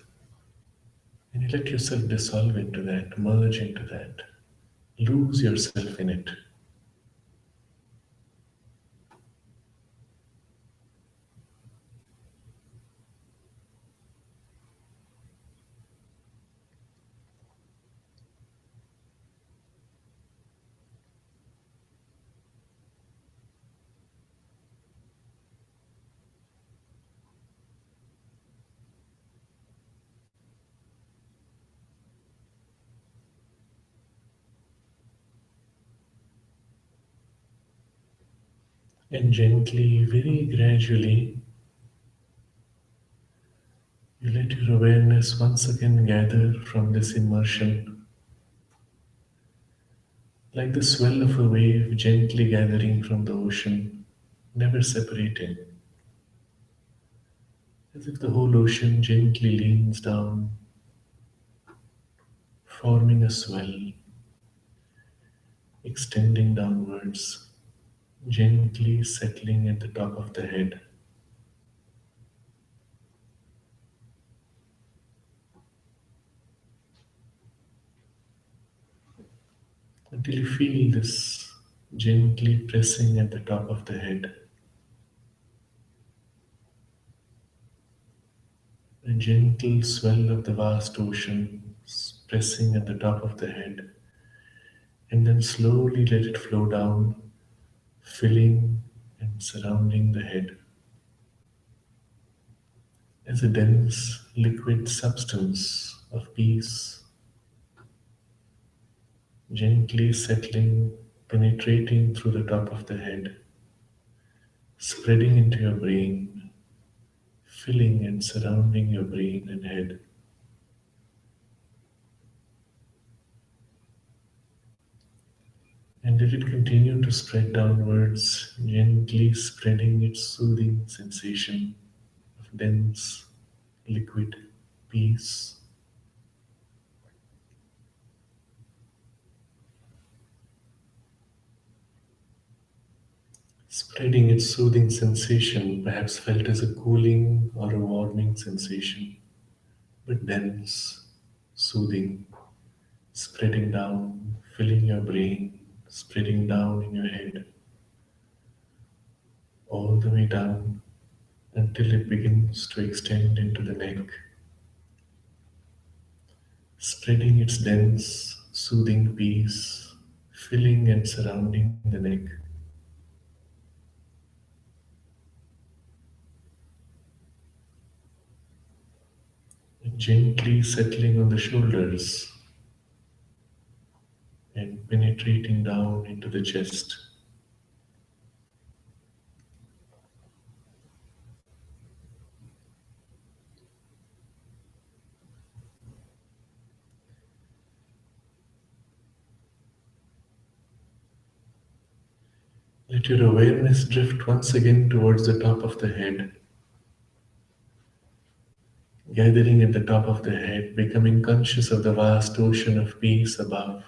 And you let yourself dissolve into that, merge into that, lose yourself in it. And gently, very gradually, you let your awareness once again gather from this immersion, like the swell of a wave gently gathering from the ocean, never separating, as if the whole ocean gently leans down, forming a swell, extending downwards, gently settling at the top of the head. Until you feel this gently pressing at the top of the head, a gentle swell of the vast ocean pressing at the top of the head, and then slowly let it flow down, filling and surrounding the head as a dense liquid substance of peace, gently settling, penetrating through the top of the head, spreading into your brain, filling and surrounding your brain and head. And let it continue to spread downwards, gently spreading its soothing sensation of dense liquid peace. Spreading its soothing sensation, perhaps felt as a cooling or a warming sensation, but dense, soothing, spreading down, filling your brain, spreading down in your head, all the way down until it begins to extend into the neck, spreading its dense, soothing peace, filling and surrounding the neck. And gently settling on the shoulders and penetrating down into the chest. Let your awareness drift once again towards the top of the head, gathering at the top of the head, becoming conscious of the vast ocean of peace above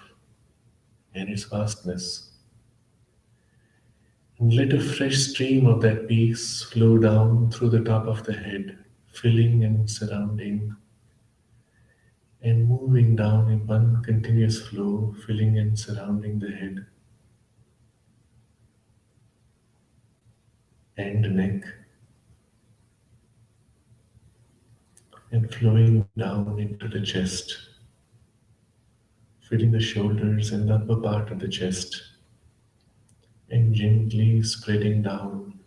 and its vastness. And let a fresh stream of that peace flow down through the top of the head, filling and surrounding and moving down in one continuous flow, filling and surrounding the head and neck, and flowing down into the chest, filling the shoulders and the upper part of the chest, and gently spreading down,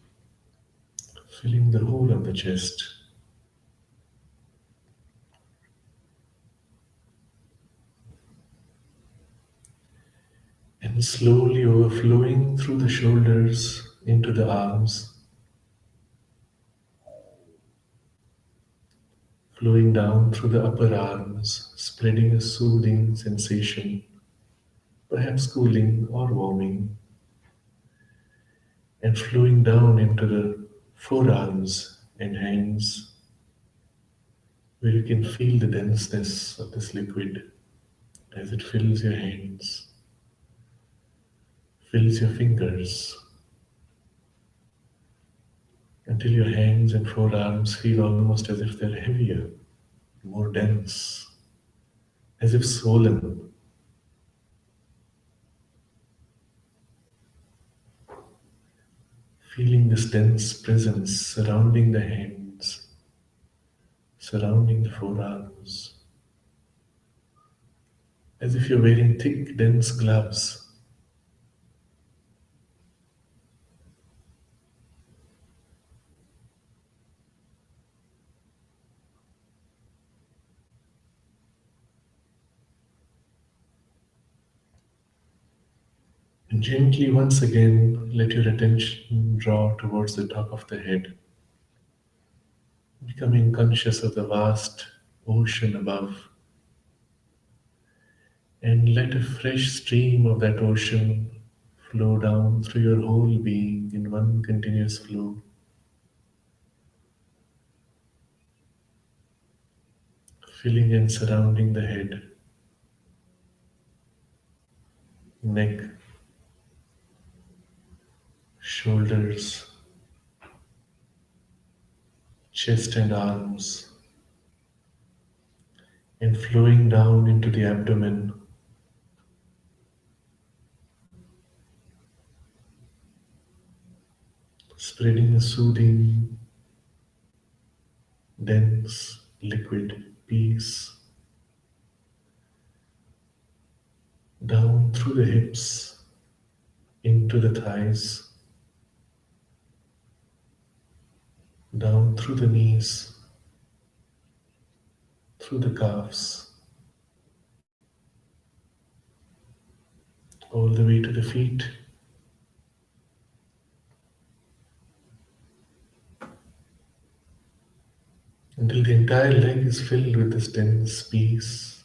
filling the whole of the chest. And slowly overflowing through the shoulders into the arms, flowing down through the upper arms, spreading a soothing sensation, perhaps cooling or warming, and flowing down into the forearms and hands, where you can feel the denseness of this liquid as it fills your hands, fills your fingers, until your hands and forearms feel almost as if they're heavier, more dense, as if swollen. Feeling this dense presence surrounding the hands, surrounding the forearms, as if you're wearing thick, dense gloves. And gently once again let your attention draw towards the top of the head, becoming conscious of the vast ocean above, and let a fresh stream of that ocean flow down through your whole being in one continuous flow, filling and surrounding the head, neck, shoulders, chest and arms, and flowing down into the abdomen, spreading a soothing, dense, liquid peace down through the hips, into the thighs, down through the knees, through the calves, all the way to the feet, until the entire leg is filled with this dense peace,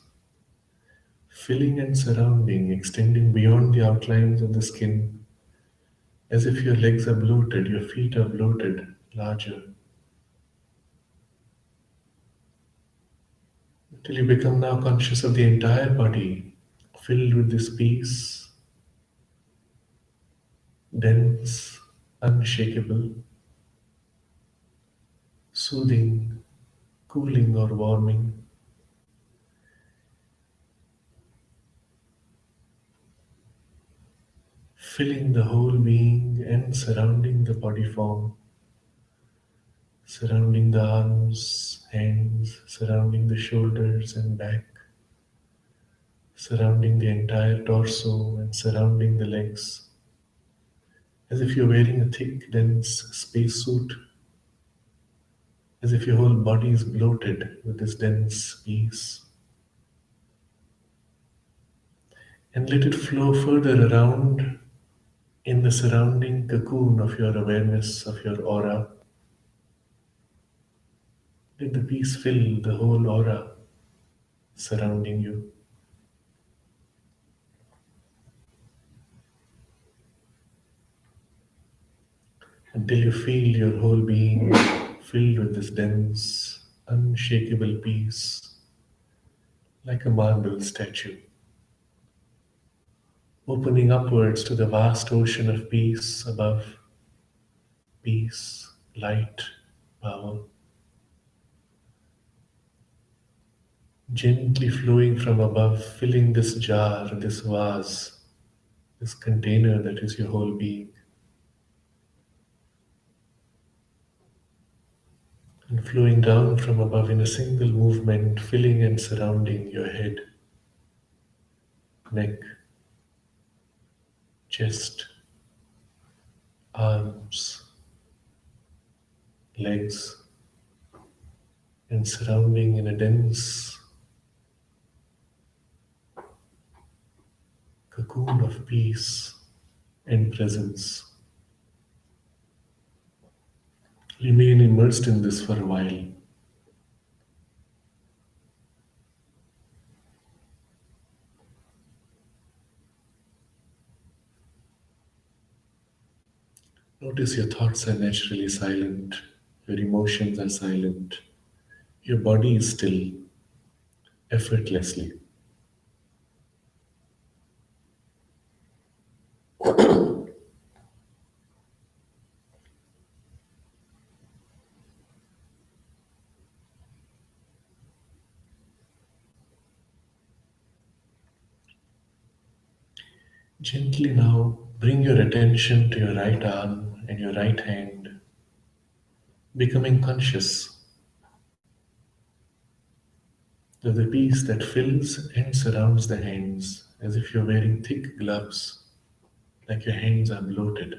filling and surrounding, extending beyond the outlines of the skin, as if your legs are bloated, your feet are bloated, larger, till you become now conscious of the entire body, filled with this peace, dense, unshakable, soothing, cooling or warming, filling the whole being and surrounding the body form, surrounding the arms, hands, surrounding the shoulders and back, surrounding the entire torso and surrounding the legs, as if you're wearing a thick, dense spacesuit, as if your whole body is bloated with this dense peace. And let it flow further around in the surrounding cocoon of your awareness, of your aura. Let the peace fill the whole aura surrounding you. Until you feel your whole being filled with this dense, unshakable peace, like a marble statue, opening upwards to the vast ocean of peace above, peace, light, power, gently flowing from above, filling this jar, this vase, this container that is your whole being. And flowing down from above in a single movement, filling and surrounding your head, neck, chest, arms, legs, and surrounding in a dense cocoon of peace and presence. Remain immersed in this for a while. Notice your thoughts are naturally silent, your emotions are silent, your body is still, effortlessly. Gently now bring your attention to your right arm and your right hand, becoming conscious of the peace that fills and surrounds the hands as if you're wearing thick gloves, like your hands are bloated.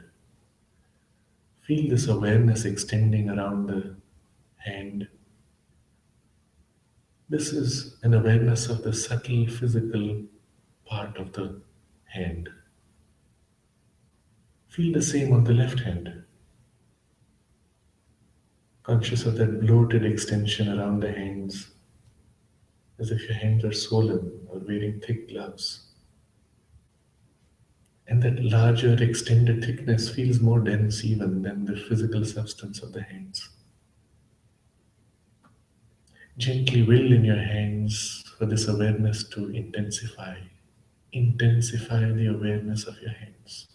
Feel this awareness extending around the hand. This is an awareness of the subtle physical part of the hand. Feel the same on the left hand, conscious of that bloated extension around the hands, as if your hands are swollen or wearing thick gloves. And that larger extended thickness feels more dense even than the physical substance of the hands. Gently will in your hands for this awareness to intensify. Intensify the awareness of your hands.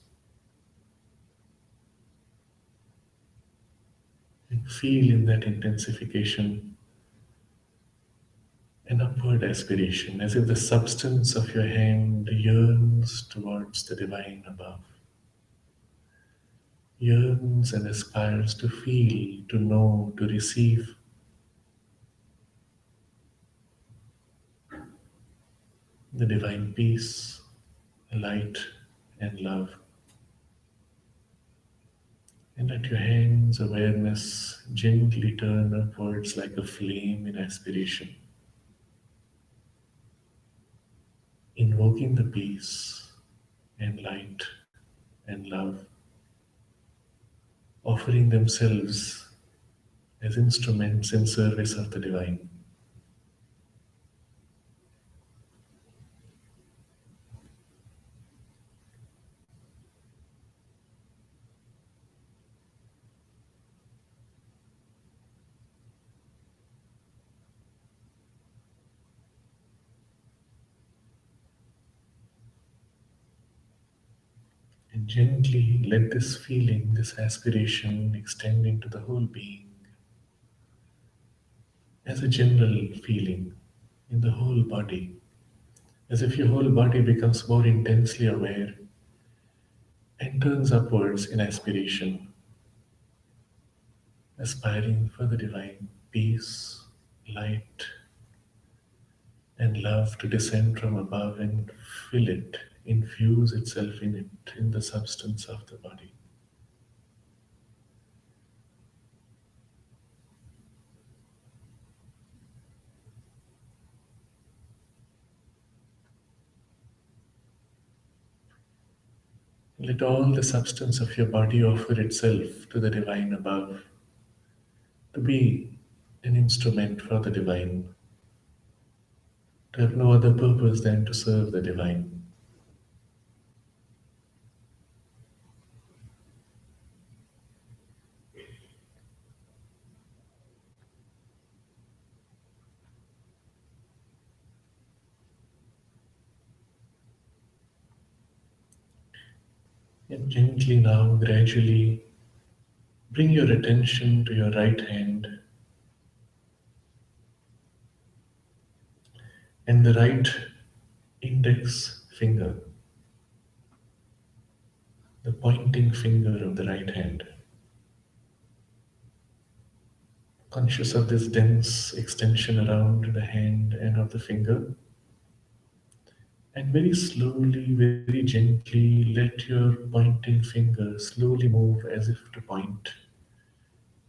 And feel in that intensification an upward aspiration, as if the substance of your hand yearns towards the divine above, yearns and aspires to feel, to know, to receive the divine peace, light, and love. And let your hands' awareness gently turn upwards like a flame in aspiration, invoking the peace and light and love, offering themselves as instruments in service of the divine. And gently let this feeling, this aspiration extend into the whole being as a general feeling in the whole body, as if your whole body becomes more intensely aware and turns upwards in aspiration, aspiring for the divine peace, light, and love to descend from above and fill it, infuse itself in it, in the substance of the body. Let all the substance of your body offer itself to the divine above, to be an instrument for the divine, to have no other purpose than to serve the divine. And gently now, gradually, bring your attention to your right hand and the right index finger, the pointing finger of the right hand. Conscious of this dense extension around the hand and of the finger, and very slowly, very gently, let your pointing finger slowly move as if to point,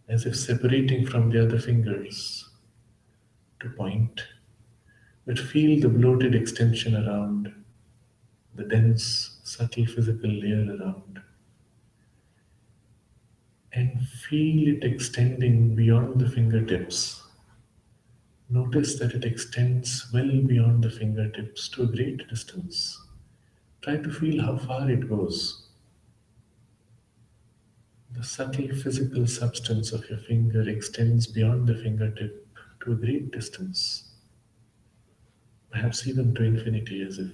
as if separating from the other fingers to point. But feel the bloated extension around, the dense, subtle physical layer around, and feel it extending beyond the fingertips. Notice that it extends well beyond the fingertips to a great distance. Try to feel how far it goes. The subtle physical substance of your finger extends beyond the fingertip to a great distance, perhaps even to infinity, as if.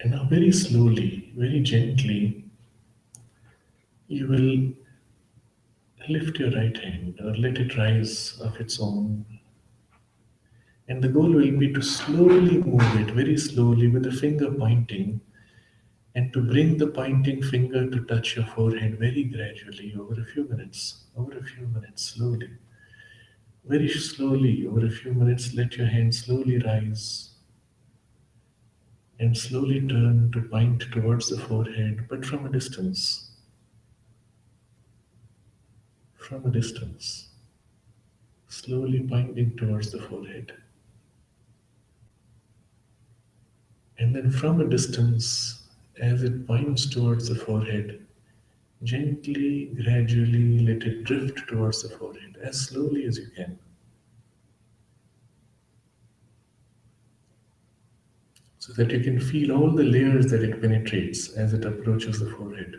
And now, very slowly, very gently, you will lift your right hand or let it rise of its own. And the goal will be to slowly move it, very slowly, with the finger pointing, and to bring the pointing finger to touch your forehead very gradually over a few minutes, slowly. Very slowly, over a few minutes, let your hand slowly rise and slowly turn to point towards the forehead, but from a distance. From a distance, slowly pointing towards the forehead. And then from a distance, as it points towards the forehead, gently, gradually let it drift towards the forehead as slowly as you can. So that you can feel all the layers that it penetrates as it approaches the forehead.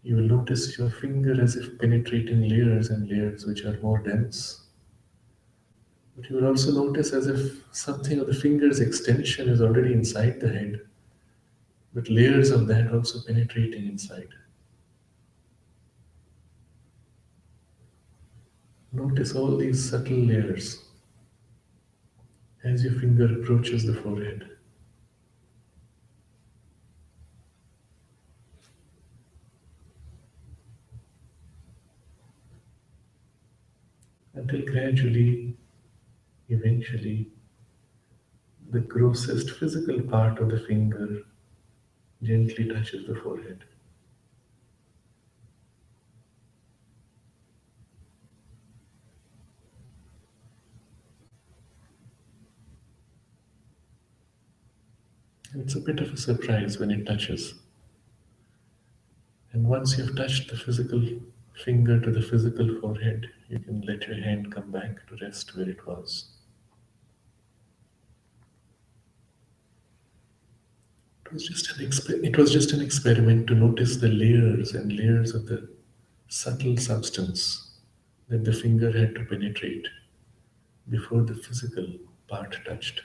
You will notice your finger as if penetrating layers and layers which are more dense. But you will also notice as if something of the finger's extension is already inside the head, but layers of that also penetrating inside. Notice all these subtle layers as your finger approaches the forehead. Until gradually, eventually, the grossest physical part of the finger gently touches the forehead. And it's a bit of a surprise when it touches. And once you've touched the physical finger to the physical forehead, you can let your hand come back to rest where it was. It was just an experiment to notice the layers and layers of the subtle substance that the finger had to penetrate before the physical part touched.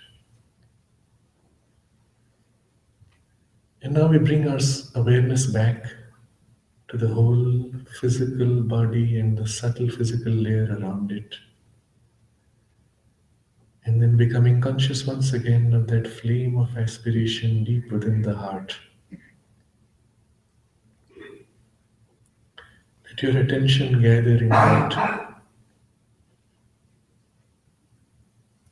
And now we bring our awareness back to the whole physical body and the subtle physical layer around it. And then becoming conscious once again of that flame of aspiration deep within the heart. Let your attention gather in that,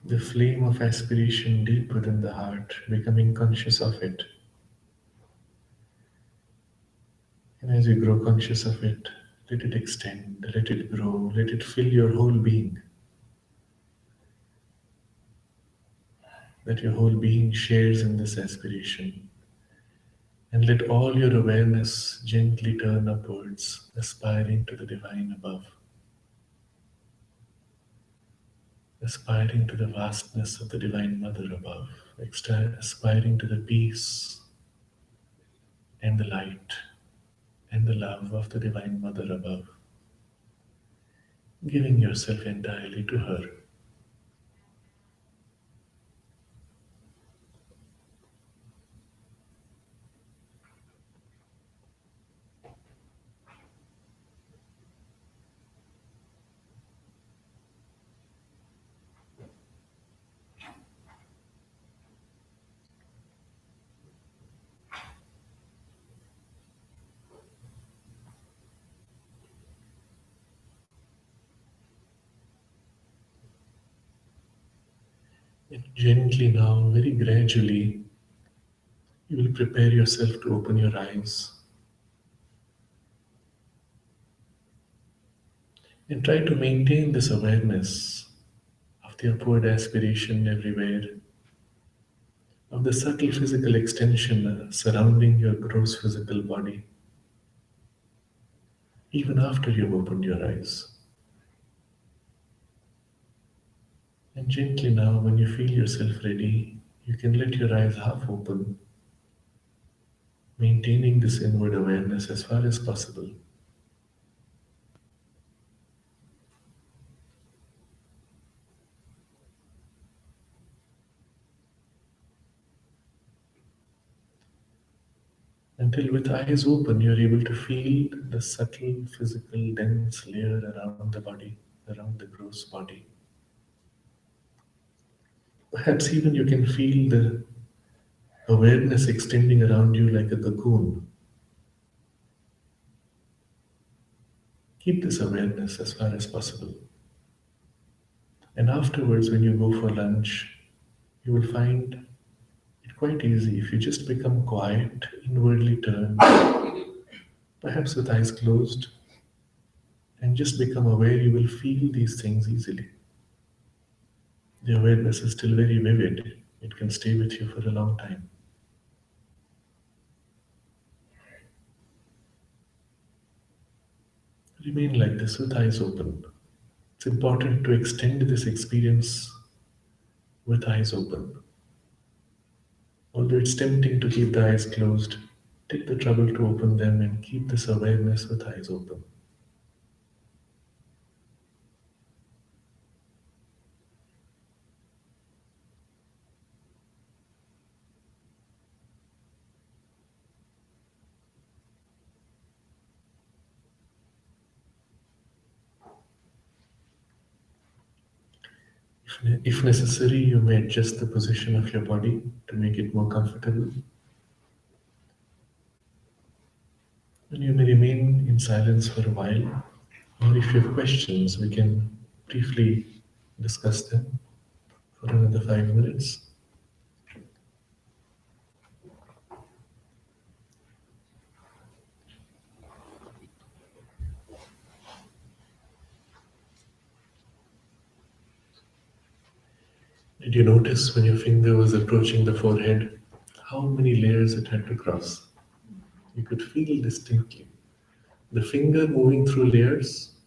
the flame of aspiration deep within the heart, becoming conscious of it. And as you grow conscious of it, let it extend, let it grow, let it fill your whole being. That your whole being shares in this aspiration. And let all your awareness gently turn upwards, aspiring to the divine above. Aspiring to the vastness of the Divine Mother above. Aspiring to the peace and the light and the love of the Divine Mother above. Giving yourself entirely to her. And gently now, very gradually, you will prepare yourself to open your eyes. And try to maintain this awareness of the upward aspiration everywhere, of the subtle physical extension surrounding your gross physical body, even after you've opened your eyes. And gently now, when you feel yourself ready, you can let your eyes half open, maintaining this inward awareness as far as possible. Until with eyes open, you're able to feel the subtle, physical, dense layer around the body, around the gross body. Perhaps even you can feel the awareness extending around you like a cocoon. Keep this awareness as far as possible. And afterwards, when you go for lunch, you will find it quite easy if you just become quiet, inwardly turned, perhaps with eyes closed, and just become aware, you will feel these things easily. The awareness is still very vivid. It can stay with you for a long time. Remain like this with eyes open. It's important to extend this experience with eyes open. Although it's tempting to keep the eyes closed, take the trouble to open them and keep this awareness with eyes open. If necessary, you may adjust the position of your body to make it more comfortable. And you may remain in silence for a while, or if you have questions, we can briefly discuss them for another 5 minutes. Did you notice when your finger was approaching the forehead how many layers it had to cross? You could feel distinctly the finger moving through layers,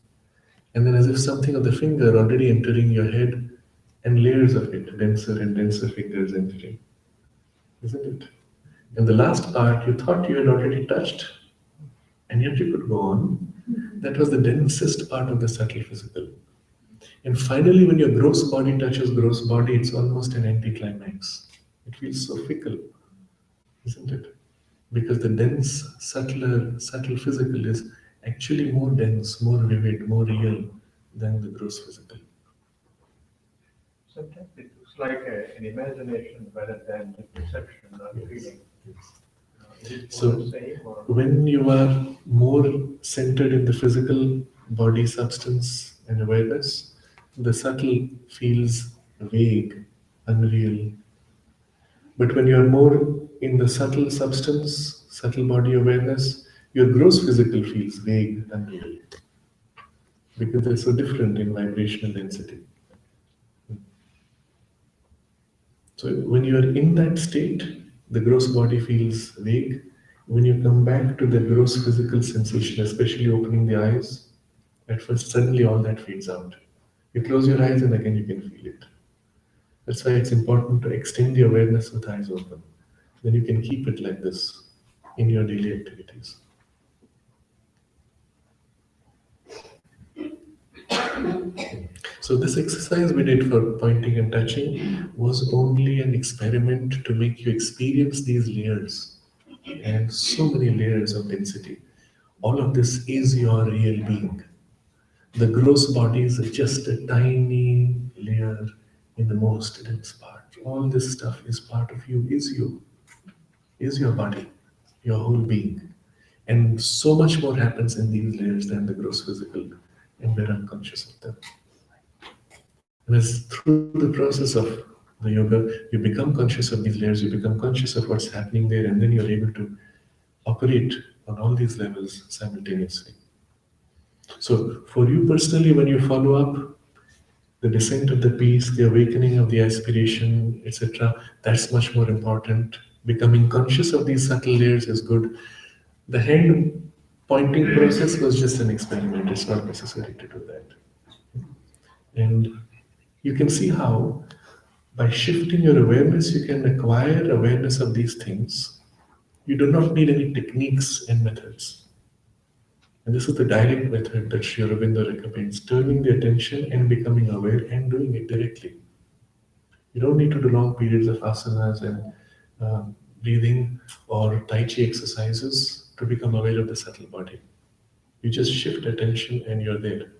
and then as if something of the finger already entering your head, and layers of it, denser and denser fingers entering, isn't it? And the last part you thought you had already touched, and yet you could go on. That was the densest part of the subtle physical. And finally, when your gross body touches gross body, it's almost an anticlimax. It feels so fickle, isn't it? Because the dense, subtle physical is actually more dense, more vivid, more real than the gross physical. Sometimes it looks like an imagination rather than the perception or feeling. Is it So, the same or? when you are more centered in the physical body substance and awareness, the subtle feels vague, unreal. But when you are more in the subtle substance, subtle body awareness, your gross physical feels vague, unreal. Because they're so different in vibrational density. So when you are in that state, the gross body feels vague. When you come back to the gross physical sensation, especially opening the eyes, at first suddenly all that fades out. You close your eyes and again you can feel it. That's why it's important to extend the awareness with eyes open. Then you can keep it like this in your daily activities. So this exercise we did for pointing and touching was only an experiment to make you experience these layers and so many layers of density. All of this is your real being. The gross body is just a tiny layer in the most dense part. All this stuff is part of you, is your body, your whole being. And so much more happens in these layers than the gross physical, and we're unconscious of them. And as through the process of the yoga, you become conscious of these layers, you become conscious of what's happening there, and then you're able to operate on all these levels simultaneously. So, for you personally, when you follow up the descent of the peace, the awakening of the aspiration, etc., that's much more important. Becoming conscious of these subtle layers is good. The hand pointing process was just an experiment, it's not necessary to do that. And You can see how by shifting your awareness, you can acquire awareness of these things. You do not need any techniques and methods. And this is the direct method that Sri Aurobindo recommends, turning the attention and becoming aware and doing it directly. You don't need to do long periods of asanas and breathing or Tai Chi exercises to become aware of the subtle body. You just shift attention and you're there.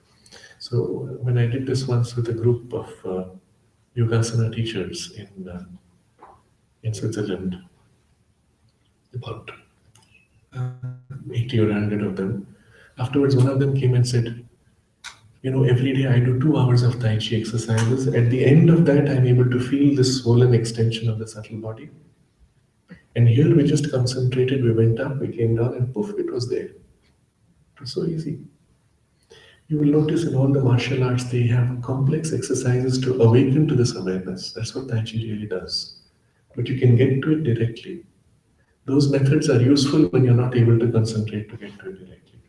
So when I did this once with a group of Yogasana teachers in Switzerland, about 80 or 100 of them, afterwards one of them came and said, every day I do 2 hours of Tai Chi exercises. At the end of that, I'm able to feel this swollen extension of the subtle body. And here we just concentrated, we went up, we came down, and poof, it was there. It was so easy. You will notice in all the martial arts, they have complex exercises to awaken to this awareness. That's what Tai Chi really does. But you can get to it directly. Those methods are useful when you're not able to concentrate to get to it directly.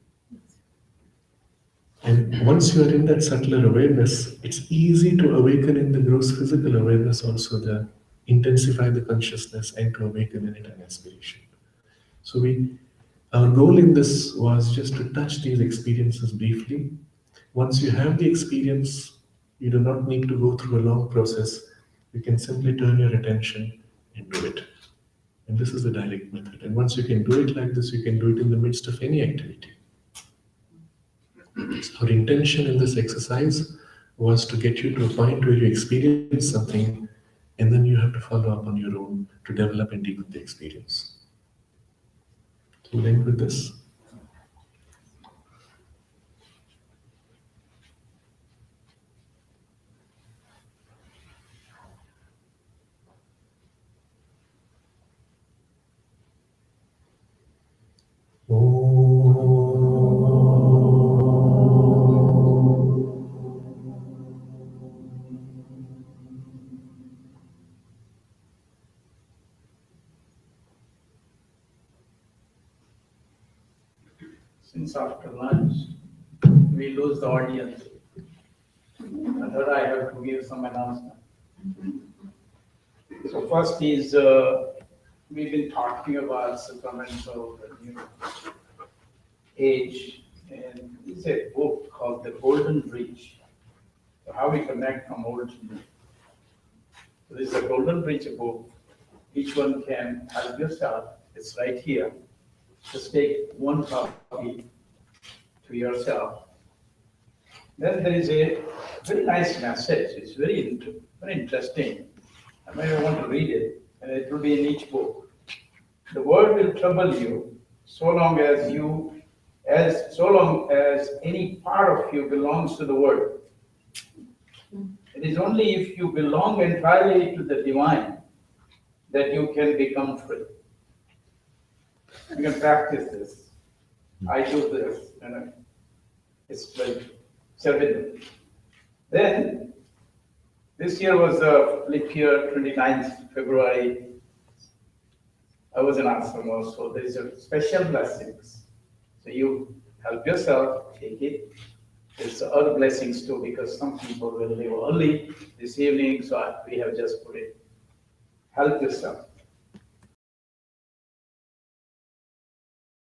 And once you are in that subtler awareness, it's easy to awaken in the gross physical awareness also, the intensify the consciousness and to awaken in it an aspiration. So our goal in this was just to touch these experiences briefly. Once you have the experience, you do not need to go through a long process. You can simply turn your attention and do it. And this is the direct method. And once you can do it like this, you can do it in the midst of any activity. Our intention in this exercise was to get you to a point where you experience something and then you have to follow up on your own to develop and deepen the experience. So we'll end with this. Since after lunch, we lose the audience. And then I have to give some announcement. So first is, we've been talking about supplements of the new age, and it's a book called The Golden Bridge. So how we connect from old to new. So this is a Golden Bridge book. Each one can help yourself. It's right here. Just take one copy to yourself. Then there is a very nice message. It's very interesting. I might want to read it, and it will be in each book. The world will trouble you so long as any part of you belongs to the world. It is only if you belong entirely to the divine that you can become free. You can practice this. I do this, and it's like serving. Then, this year was a leap year, 29th February. I was in ashram, so there is a special blessings. So you help yourself, take it. There's other blessings too, because some people will leave early this evening, so we have just put it. Help yourself.